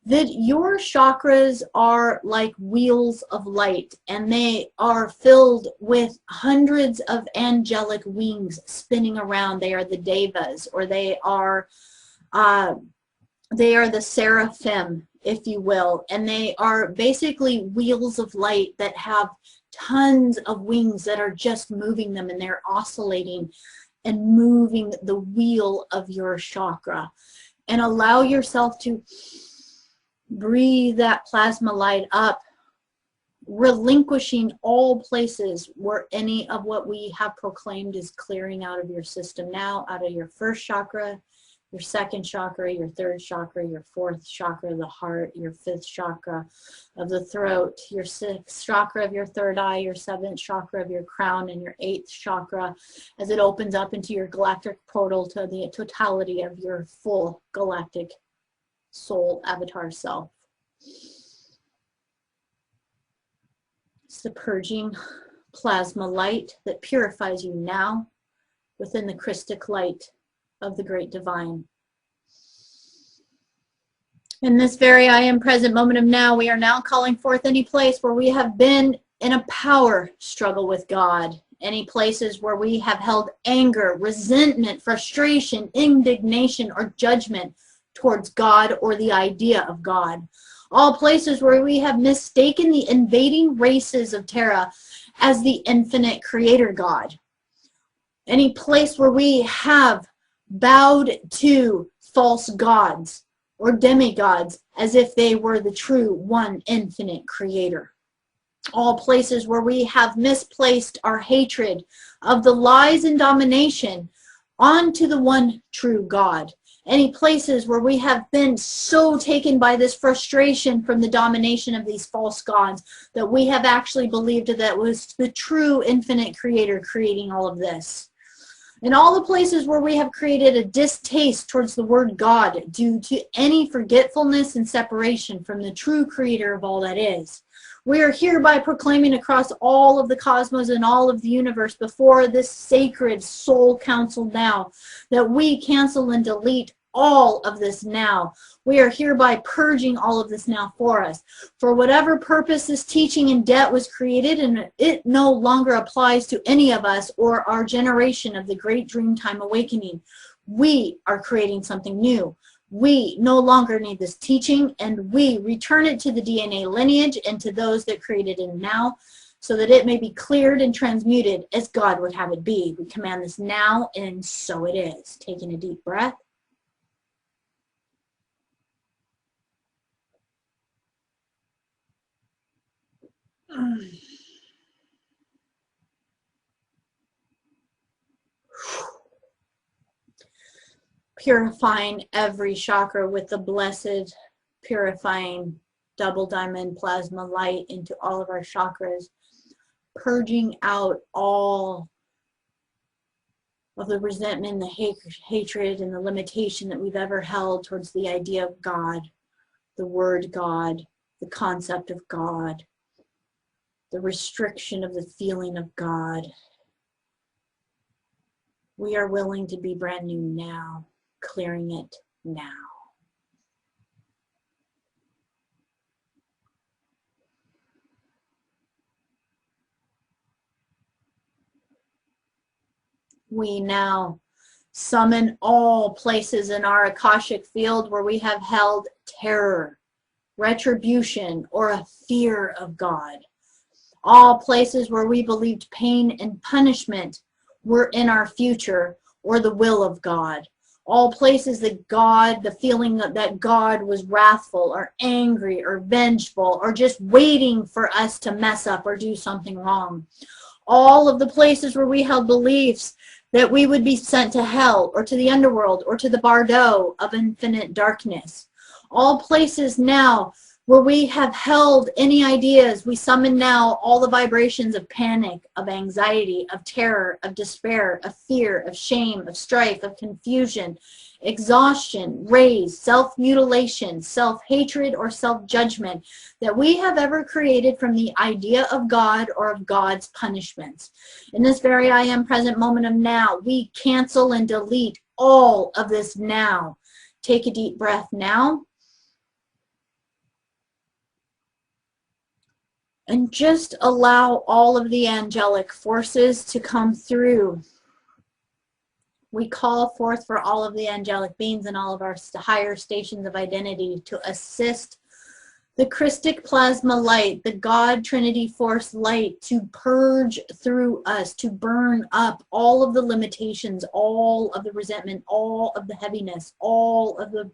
that your chakras are like wheels of light, and they are filled with hundreds of angelic wings spinning around. They are the devas, or they are the seraphim, if you will, and they are basically wheels of light that have tons of wings that are just moving them, and they're oscillating and moving the wheel of your chakra. And allow yourself to breathe that plasma light up, relinquishing all places where any of what we have proclaimed is clearing out of your system now, out of your first chakra, your second chakra, your third chakra, your fourth chakra of the heart, your fifth chakra of the throat, your sixth chakra of your third eye, your seventh chakra of your crown, and your eighth chakra as it opens up into your galactic portal to the totality of your full galactic soul avatar self. It's the purging plasma light that purifies you now within the Christic light of the Great Divine. In this very I am present moment of now, we are now calling forth any place where we have been in a power struggle with God, any places where we have held anger, resentment, frustration, indignation, or judgment towards God or the idea of God. All places where we have mistaken the invading races of Terra as the infinite creator God. Any place where we have bowed to false gods or demigods as if they were the true one infinite creator. All places where we have misplaced our hatred of the lies and domination onto the one true God. Any places where we have been so taken by this frustration from the domination of these false gods that we have actually believed that was the true infinite creator creating all of this. In all the places where we have created a distaste towards the word God due to any forgetfulness and separation from the true creator of all that is, we are hereby proclaiming across all of the cosmos and all of the universe before this sacred soul council now that we cancel and delete all of this now. We are hereby purging all of this now for us. For whatever purpose this teaching in debt was created, and it no longer applies to any of us or our generation of the great Dreamtime Awakening. We are creating something new. We no longer need this teaching, and we return it to the DNA lineage and to those that created it now, so that it may be cleared and transmuted as God would have it be. We command this now, and so it is. Taking a deep breath. Purifying every chakra with the blessed, purifying double diamond plasma light into all of our chakras, purging out all of the resentment, the hatred, and the limitation that we've ever held towards the idea of God, the word God, the concept of God, the restriction of the feeling of God. We are willing to be brand new now, clearing it now. We now summon all places in our Akashic field where we have held terror, retribution, or a fear of God. All places where we believed pain and punishment were in our future or the will of God. All places that God, the feeling that God was wrathful or angry or vengeful or just waiting for us to mess up or do something wrong. All of the places where we held beliefs that we would be sent to hell or to the underworld or to the bardo of infinite darkness. All places now where we have held any ideas, we summon now all the vibrations of panic, of anxiety, of terror, of despair, of fear, of shame, of strife, of confusion, exhaustion, rage, self-mutilation, self-hatred, or self-judgment that we have ever created from the idea of God or of God's punishments. In this very I am present moment of now, we cancel and delete all of this now. Take a deep breath now. And just allow all of the angelic forces to come through. We call forth for all of the angelic beings and all of our higher stations of identity to assist the Christic plasma light, the God Trinity Force light, to purge through us, to burn up all of the limitations, all of the resentment, all of the heaviness, all of the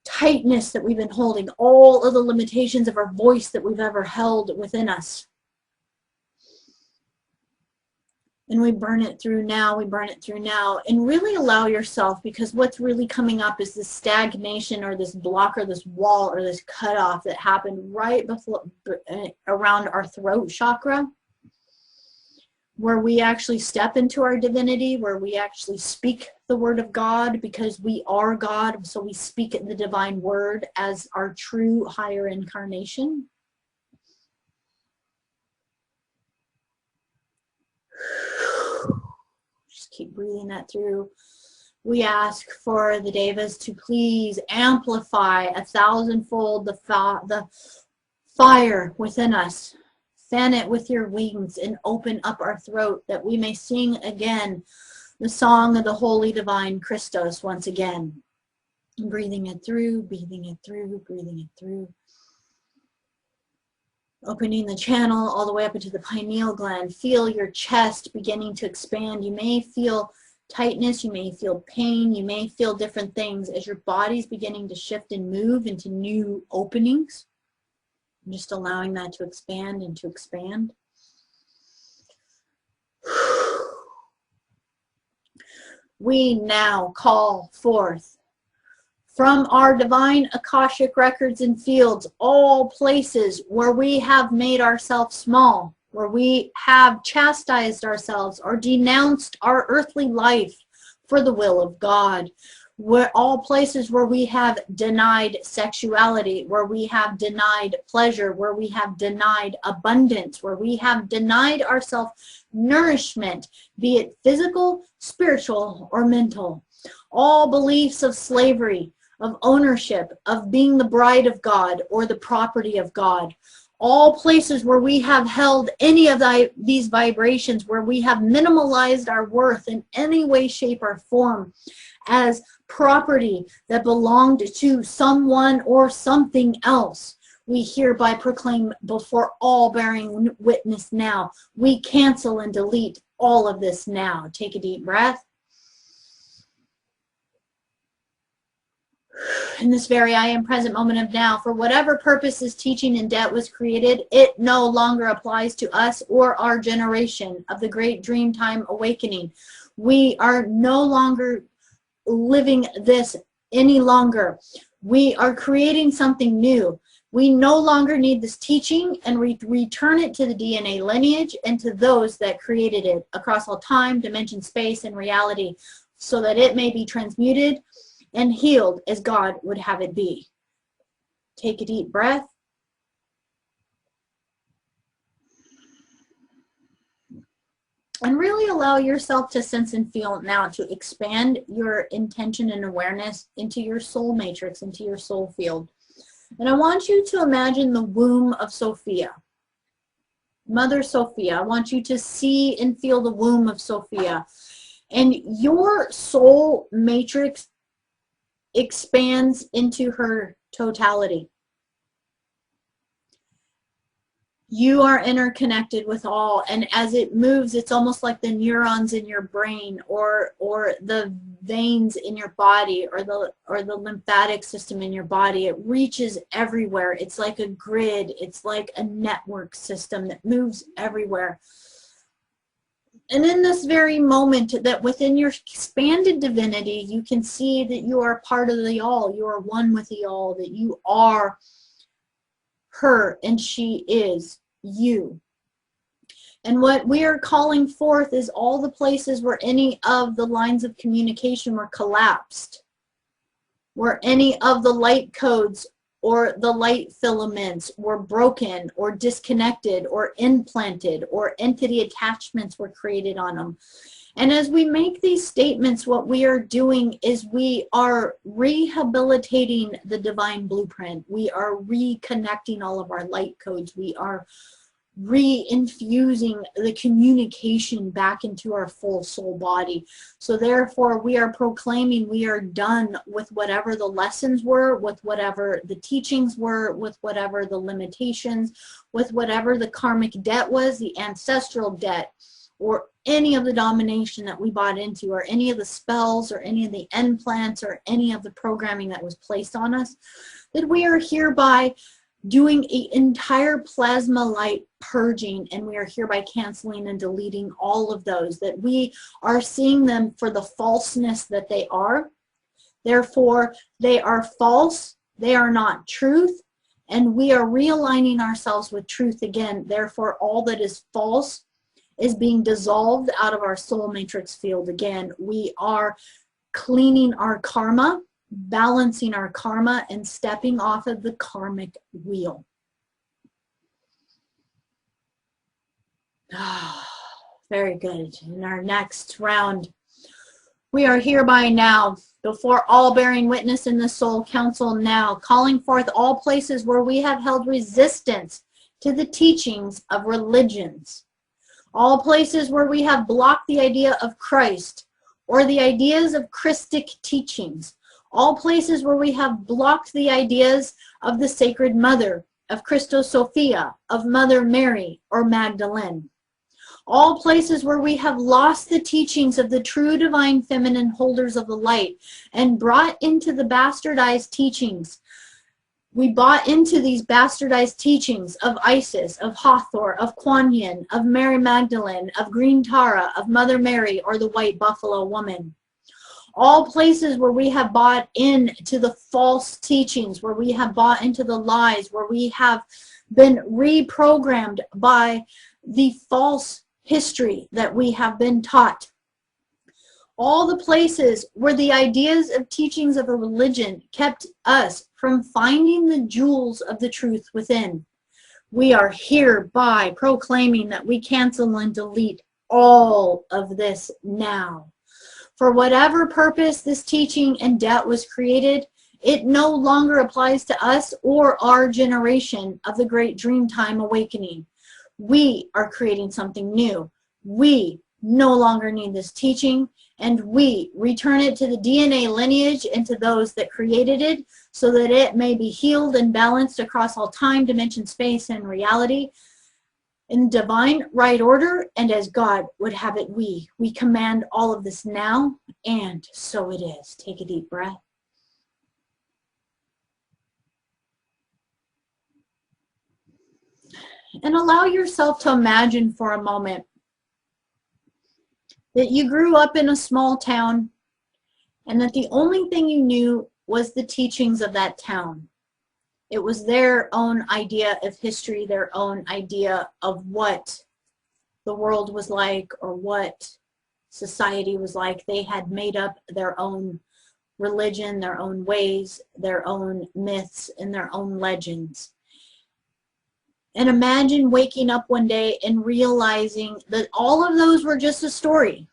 tightness that we've been holding, all of the limitations of our voice that we've ever held within us. And we burn it through now, we burn it through now, and really allow yourself, because what's really coming up is this stagnation or this block or this wall or this cutoff that happened right before, around our throat chakra, where we actually step into our divinity, where we actually speak the word of God, because we are God, so we speak the divine word as our true higher incarnation. Just keep breathing that through. We ask for the devas to please amplify 1,000-fold the fire within us. Fan it with your wings and open up our throat that we may sing again the song of the Holy Divine Christos once again. Breathing it through, breathing it through, breathing it through. Opening the channel all the way up into the pineal gland. Feel your chest beginning to expand. You may feel tightness, you may feel pain, you may feel different things as your body's beginning to shift and move into new openings. I'm just allowing that to expand and to expand. We now call forth from our divine Akashic records and fields all places where we have made ourselves small, where we have chastised ourselves or denounced our earthly life for the will of God, where all places where we have denied sexuality, where we have denied pleasure, where we have denied abundance, where we have denied ourselves nourishment, be it physical, spiritual, or mental. All beliefs of slavery, of ownership, of being the bride of God or the property of God. All places where we have held any of these vibrations, where we have minimalized our worth in any way, shape, or form as property that belonged to someone or something else. We hereby proclaim before all bearing witness now. We cancel and delete all of this now. Take a deep breath. In this very I am present moment of now, for whatever purpose this teaching in debt was created, it no longer applies to us or our generation of the great dream time awakening. We are no longer living this any longer. We are creating something new. We no longer need this teaching, and we return it to the DNA lineage and to those that created it across all time, dimension, space, and reality, so that it may be transmuted and healed as God would have it be. Take a deep breath. And really allow yourself to sense and feel now, to expand your intention and awareness into your soul matrix, into your soul field. And I want you to imagine the womb of Sophia. Mother Sophia. I want you to see and feel the womb of Sophia. And your soul matrix expands into her totality. You are interconnected with all, and as it moves, it's almost like the neurons in your brain, or the veins in your body, or the lymphatic system in your body. It reaches everywhere. It's like a grid. It's like a network system that moves everywhere. And in this very moment, that within your expanded divinity, you can see that you are part of the all. You are one with the all, that you are her and she is you. And what we are calling forth is all the places where any of the lines of communication were collapsed, where any of the light codes or the light filaments were broken or disconnected or implanted, or entity attachments were created on them. And as we make these statements, what we are doing is we are rehabilitating the divine blueprint. We are reconnecting all of our light codes. We are re-infusing the communication back into our full soul body. So therefore, we are proclaiming we are done with whatever the lessons were, with whatever the teachings were, with whatever the limitations, with whatever the karmic debt was, the ancestral debt, or any of the domination that we bought into, or any of the spells, or any of the implants, or any of the programming that was placed on us, that we are hereby doing an entire plasma light purging, and we are hereby canceling and deleting all of those, that we are seeing them for the falseness that they are. Therefore, they are false, they are not truth, and we are realigning ourselves with truth again. Therefore, all that is false is being dissolved out of our soul matrix field again. We are cleaning our karma, balancing our karma, and stepping off of the karmic wheel. Very good. In our next round, we are hereby now, before all bearing witness in the soul council now, calling forth all places where we have held resistance to the teachings of religions, all places where we have blocked the idea of Christ or the ideas of Christic teachings, all places where we have blocked the ideas of the Sacred Mother, of Christos Sophia, of Mother Mary, or Magdalene. All places where we have lost the teachings of the true divine feminine holders of the light and brought into the bastardized teachings. We bought into these bastardized teachings of Isis, of Hathor, of Kuan Yin, of Mary Magdalene, of Green Tara, of Mother Mary, or the White Buffalo Woman. All places where we have bought into the false teachings, where we have bought into the lies, where we have been reprogrammed by the false history that we have been taught. All the places where the ideas of teachings of a religion kept us from finding the jewels of the truth within. We are hereby proclaiming that we cancel and delete all of this now. For whatever purpose this teaching and debt was created, it no longer applies to us or our generation of the great Dreamtime awakening. We are creating something new. We no longer need this teaching, and we return it to the DNA lineage and to those that created it, so that it may be healed and balanced across all time, dimension, space, and reality in divine right order and as God would have it. We command all of this now, and so it is. Take a deep breath. And allow yourself to imagine for a moment that you grew up in a small town and that the only thing you knew was the teachings of that town. It was their own idea of history, their own idea of what the world was like or what society was like. They had made up their own religion, their own ways, their own myths, and their own legends. And imagine waking up one day and realizing that all of those were just a story.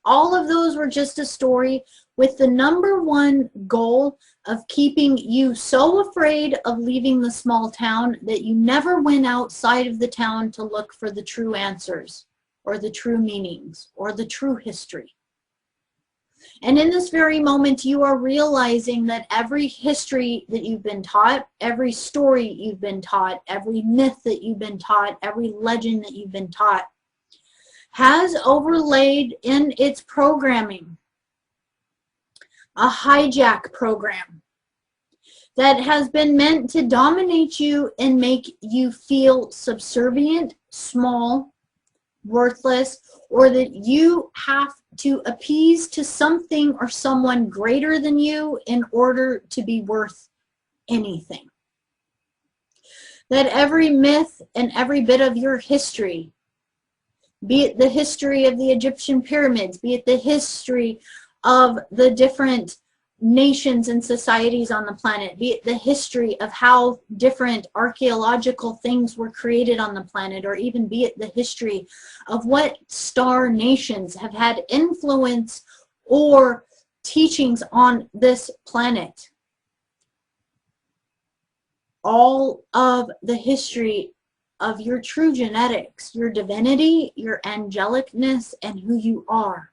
All of those were just a story with the number one goal of keeping you so afraid of leaving the small town that you never went outside of the town to look for the true answers or the true meanings or the true history. And in this very moment, you are realizing that every history that you've been taught, every story you've been taught, every myth that you've been taught, every legend that you've been taught, has overlaid in its programming a hijack program that has been meant to dominate you and make you feel subservient, small, worthless, or that you have to appease to something or someone greater than you in order to be worth anything. That every myth and every bit of your history, be it the history of the Egyptian pyramids, be it the history of the different nations and societies on the planet, be it the history of how different archaeological things were created on the planet, or even be it the history of what star nations have had influence or teachings on this planet. All of the history of your true genetics, your divinity, your angelicness, and who you are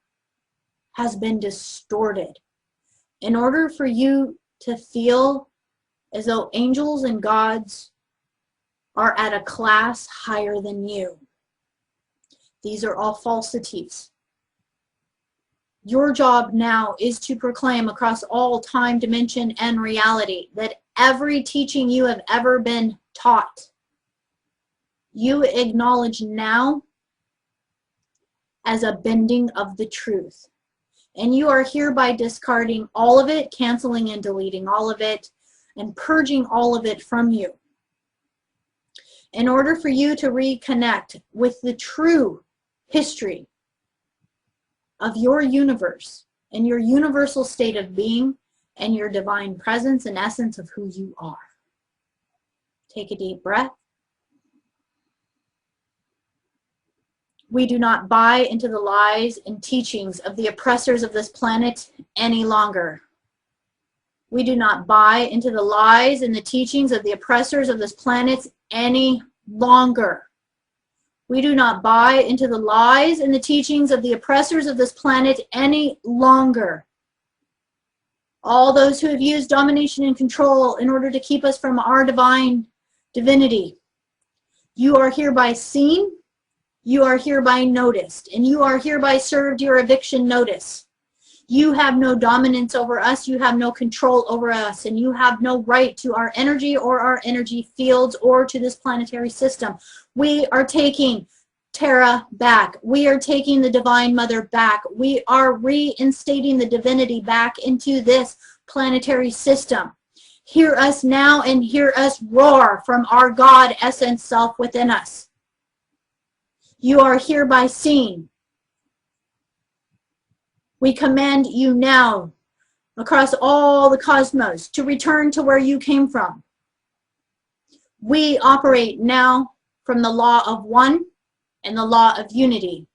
has been distorted in order for you to feel as though angels and gods are at a class higher than you. These are all falsities. Your job now is to proclaim across all time, dimension, and reality that every teaching you have ever been taught, you acknowledge now as a bending of the truth. And you are hereby discarding all of it, canceling and deleting all of it, and purging all of it from you. In order for you to reconnect with the true history of your universe and your universal state of being and your divine presence and essence of who you are. Take a deep breath. We do not buy into the lies and teachings of the oppressors of this planet any longer. We do not buy into the lies and the teachings of the oppressors of this planet any longer. We do not buy into the lies and the teachings of the oppressors of this planet any longer. All those who have used domination and control in order to keep us from our divine divinity, you are hereby seen, you are hereby noticed, and you are hereby served your eviction notice. You have no dominance over us, you have no control over us, and you have no right to our energy or our energy fields or to this planetary system. We are taking Terra back. We are taking the Divine Mother back. We are reinstating the divinity back into this planetary system. Hear us now and hear us roar from our God essence self within us. You are hereby seen. We command you now across all the cosmos to return to where you came from. We operate now from the law of one and the law of unity.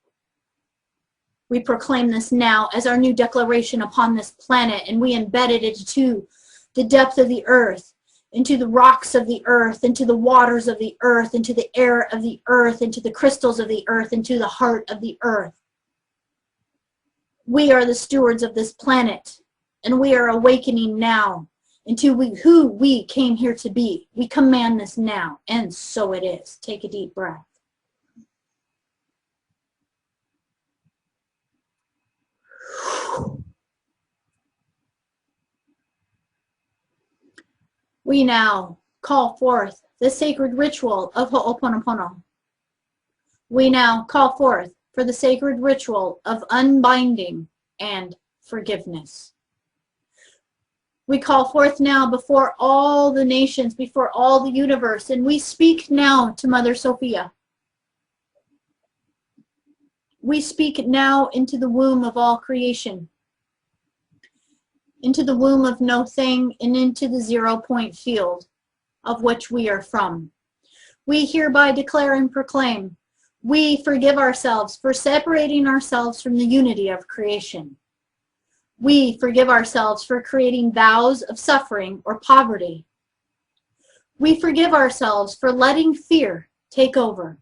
We proclaim this now as our new declaration upon this planet, and we embedded it into the depth of the earth, into the rocks of the earth, into the waters of the earth, into the air of the earth, into the crystals of the earth, into the heart of the earth. We are the stewards of this planet, and we are awakening now into who we came here to be. We command this now, and so it is. Take a deep breath. We now call forth the sacred ritual of Ho'oponopono. We now call forth for the sacred ritual of unbinding and forgiveness. We call forth now before all the nations, before all the universe, and we speak now to Mother Sophia. We speak now into the womb of all creation, into the womb of no thing, and into the 0 point field of which we are from. We hereby declare and proclaim, we forgive ourselves for separating ourselves from the unity of creation. We forgive ourselves for creating vows of suffering or poverty. We forgive ourselves for letting fear take over.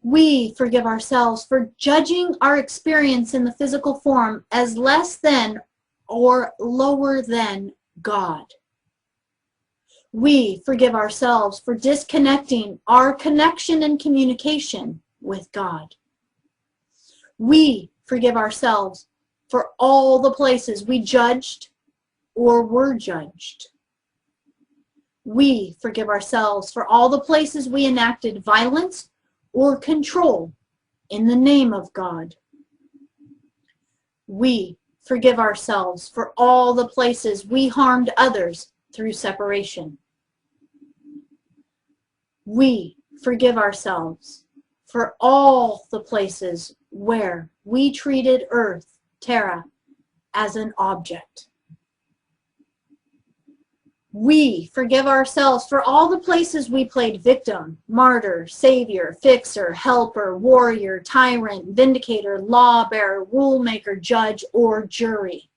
We forgive ourselves for judging our experience in the physical form as less than or lower than God. We forgive ourselves for disconnecting our connection and communication with God. We forgive ourselves for all the places we judged or were judged. We forgive ourselves for all the places we enacted violence or control in the name of God. We forgive ourselves for all the places we harmed others through separation. We forgive ourselves for all the places where we treated Earth, Terra, as an object. We forgive ourselves for all the places we played victim, martyr, savior, fixer, helper, warrior, tyrant, vindicator, lawbearer, rule maker, judge, or jury.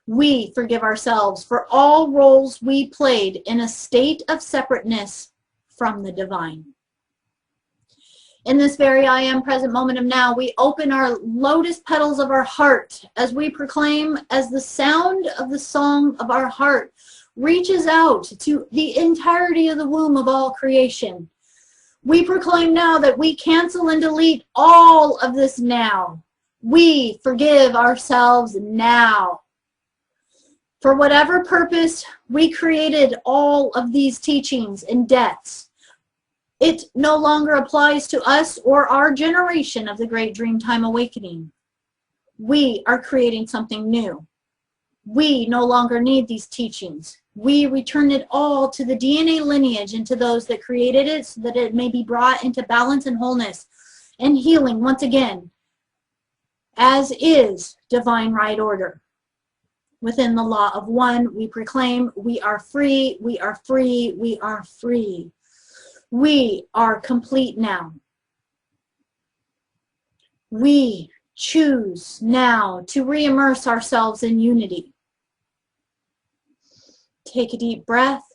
We forgive ourselves for all roles we played in a state of separateness from the divine. In this very I am present moment of now, we open our lotus petals of our heart as we proclaim, as the sound of the song of our heart reaches out to the entirety of the womb of all creation. We proclaim now that we cancel and delete all of this now. We forgive ourselves now. For whatever purpose we created all of these teachings and deaths, it no longer applies to us or our generation of the Great Dreamtime Awakening. We are creating something new. We no longer need these teachings. We return it all to the DNA lineage and to those that created it, so that it may be brought into balance and wholeness and healing once again, as is divine right order. Within the law of one, we proclaim we are free, we are free, we are free. We are complete now. We choose now to re-immerse ourselves in unity. Take a deep breath.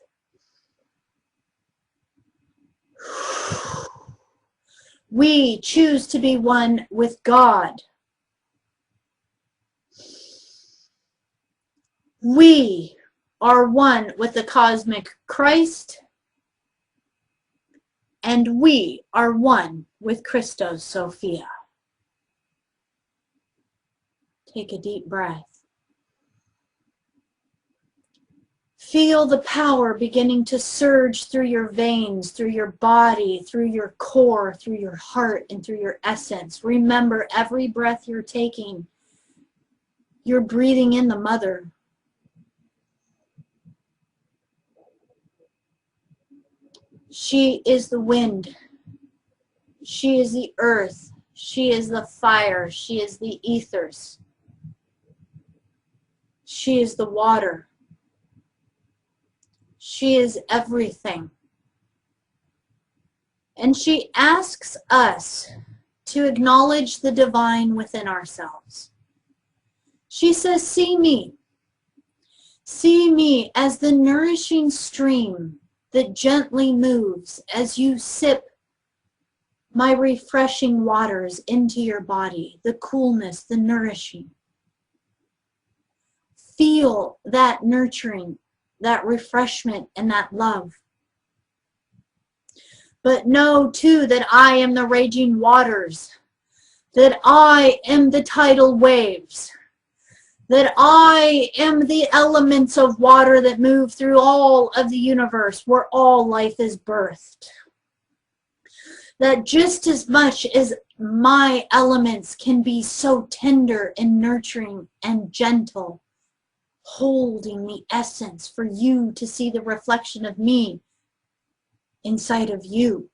We choose to be one with God. We are one with the cosmic Christ, and we are one with Christos Sophia. Take a deep breath. Feel the power beginning to surge through your veins, through your body, through your core, through your heart, and through your essence. Remember, every breath you're taking, you're breathing in the mother. She is the wind. She is the earth. She is the fire. She is the ethers. She is the water. She is everything. And she asks us to acknowledge the divine within ourselves. She says, see me. See me as the nourishing stream that gently moves as you sip my refreshing waters into your body, the coolness, the nourishing. Feel that nurturing, that refreshment, and that love. But know too that I am the raging waters, that I am the tidal waves, that I am the elements of water that move through all of the universe where all life is birthed. That just as much as my elements can be so tender and nurturing and gentle, holding the essence for you to see the reflection of me inside of you,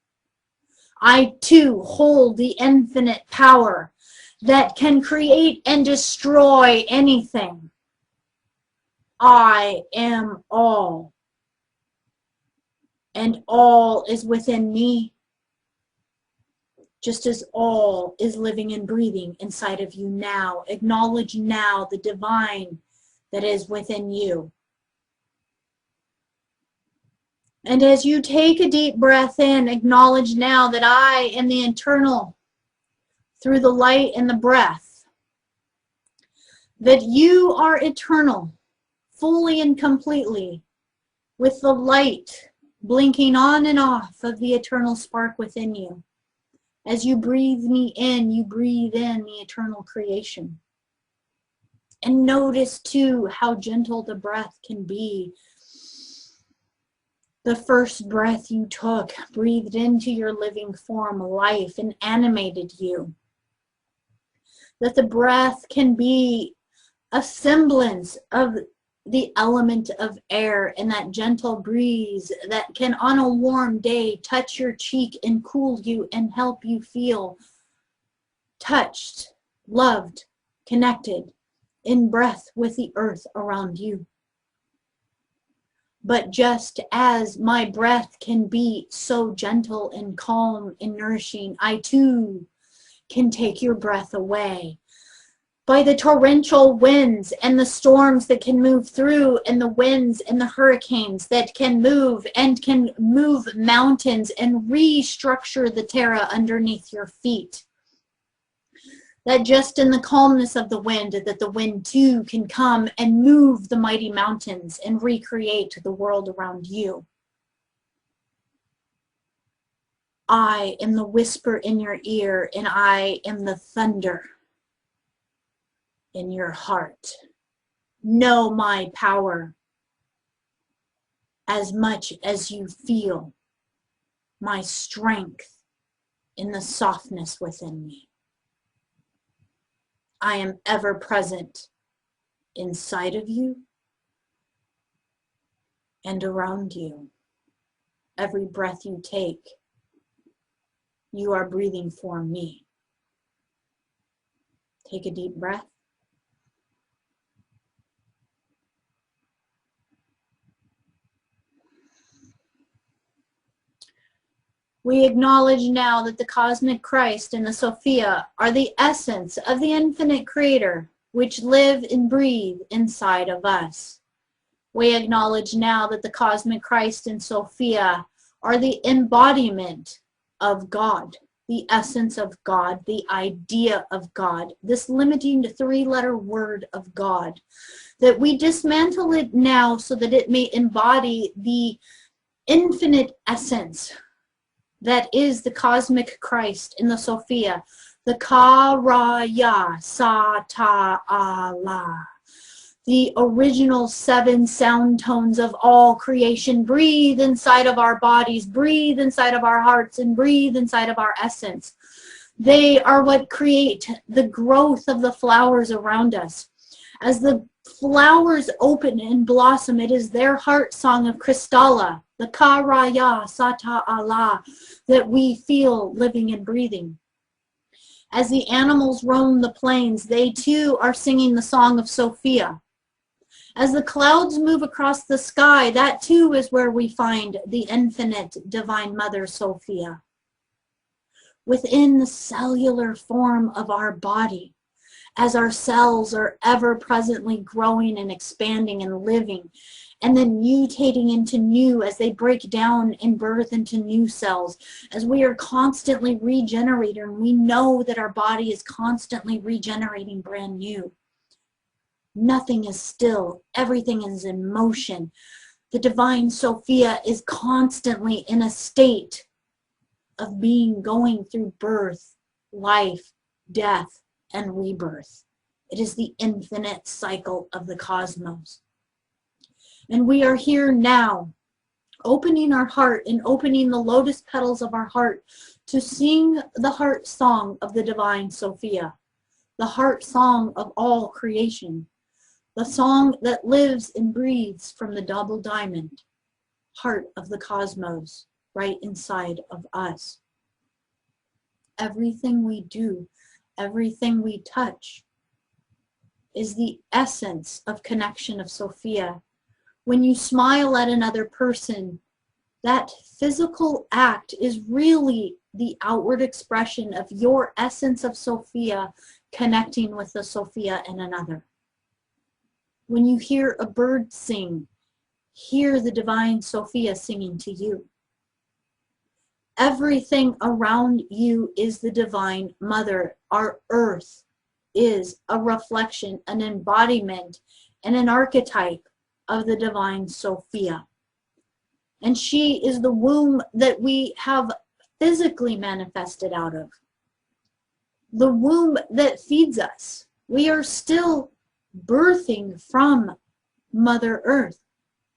I too hold the infinite power that can create and destroy anything. I am all, and all is within me, just as all is living and breathing inside of you now. Acknowledge now the divine that is within you. And as you take a deep breath in, acknowledge now that I am the internal through the light and the breath. That you are eternal, fully and completely, with the light blinking on and off of the eternal spark within you. As you breathe me in, you breathe in the eternal creation. And notice too how gentle the breath can be. The first breath you took breathed into your living form life and animated you. That the breath can be a semblance of the element of air and that gentle breeze that can on a warm day touch your cheek and cool you and help you feel touched, loved, connected in breath with the earth around you. But just as my breath can be so gentle and calm and nourishing, I too can take your breath away by the torrential winds and the storms that can move through, and the winds and the hurricanes that can move mountains and restructure the terra underneath your feet. That just in the calmness of the wind, that the wind too can come and move the mighty mountains and recreate the world around you. I am the whisper in your ear, and I am the thunder in your heart. know my power as much as you feel my strength in the softness within me. I am ever present inside of you and around you. Every breath you take, you are breathing for me. Take a deep breath. We acknowledge now that the cosmic Christ and the Sophia are the essence of the infinite creator, which live and breathe inside of us. We acknowledge now that the cosmic Christ and Sophia are the embodiment of God, the essence of God, the idea of God, this limiting three-letter word of God, that we dismantle it now so that it may embody the infinite essence that is the cosmic Christ in the Sophia, the Ka-Ra-Ya, Sa-Ta-A-La, the original 7 sound tones of all creation. Breathe inside of our bodies, breathe inside of our hearts, and breathe inside of our essence. They are what create the growth of the flowers around us. As the flowers open and blossom, it is their heart song of Kristalla, the Ka-Ra-Ya, Sa-Ta-A-La, that we feel living and breathing. As the animals roam the plains, they too are singing the song of Sophia. As the clouds move across the sky, that too is where we find the infinite Divine Mother Sophia. Within the cellular form of our body, as our cells are ever presently growing and expanding and living, and then mutating into new as they break down and birth into new cells, as we are constantly regenerating, we know that our body is constantly regenerating brand new. Nothing is still, everything is in motion. The Divine Sophia is constantly in a state of being, going through birth, life, death, and rebirth. It is the infinite cycle of the cosmos. And we are here now, opening our heart and opening the lotus petals of our heart to sing the heart song of the Divine Sophia, the heart song of all creation, the song that lives and breathes from the double diamond, heart of the cosmos, right inside of us. Everything we do, everything we touch is the essence of connection of Sophia. When you smile at another person, that physical act is really the outward expression of your essence of Sophia connecting with the Sophia in another. When you hear a bird sing, hear the Divine Sophia singing to you. Everything around you is the Divine Mother. Our earth is a reflection, an embodiment, and an archetype of the Divine Sophia. And she is the womb that we have physically manifested out of. The womb that feeds us. We are still birthing from Mother Earth,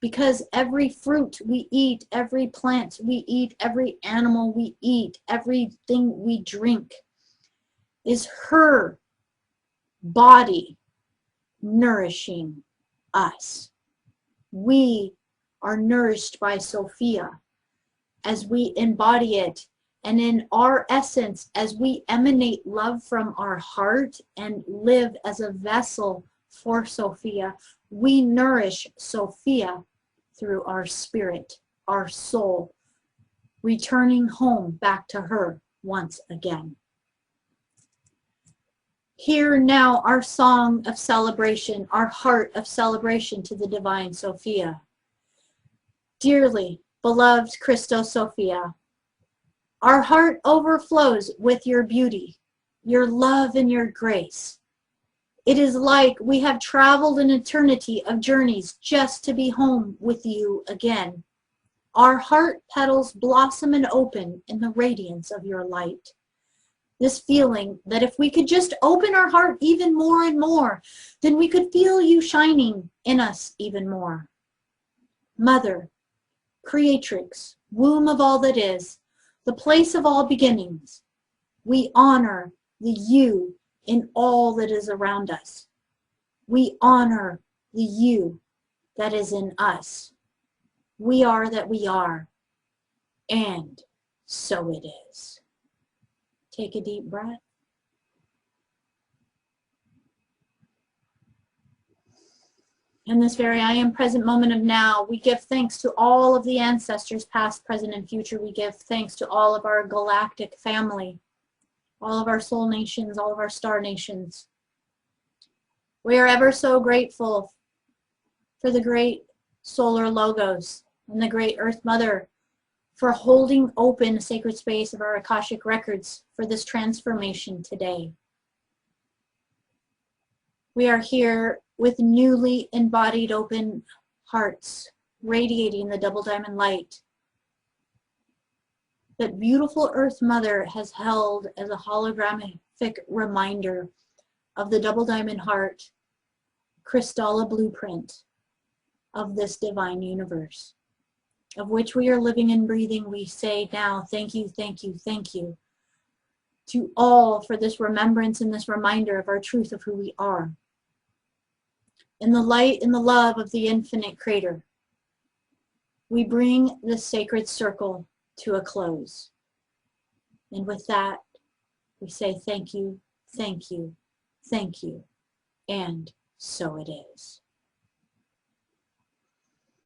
because every fruit we eat, every plant we eat, every animal we eat, everything we drink is her body nourishing us. We are nourished by Sophia as we embody it, and in our essence, as we emanate love from our heart and live as a vessel for Sophia, we nourish Sophia through our spirit, our soul, returning home back to her once again. Hear now our song of celebration, our heart of celebration to the Divine Sophia. Dearly beloved Christos Sophia, our heart overflows with your beauty, your love, and your grace. It is like we have traveled an eternity of journeys just to be home with you again. Our heart petals blossom and open in the radiance of your light. This feeling that if we could just open our heart even more and more, then we could feel you shining in us even more. Mother, Creatrix, Womb of all that is, the place of all beginnings, we honor the you in all that is around us. We honor the you that is in us. We are that we are, and so it is. Take a deep breath. In this very I am present moment of now, we give thanks to all of the ancestors, past, present, and future. We give thanks to all of our galactic family, all of our soul nations, all of our star nations. We are ever so grateful for the great solar logos and the great Earth Mother for holding open a sacred space of our Akashic records for this transformation today. We are here with newly embodied open hearts, radiating the double diamond light that beautiful Earth Mother has held as a holographic reminder of the double diamond heart, Crystalla blueprint of this divine universe, of which we are living and breathing. We say now, thank you, thank you, thank you to all for this remembrance and this reminder of our truth of who we are. In the light and the love of the infinite creator, we bring this sacred circle to a close. And with that, we say thank you, thank you, thank you, and so it is.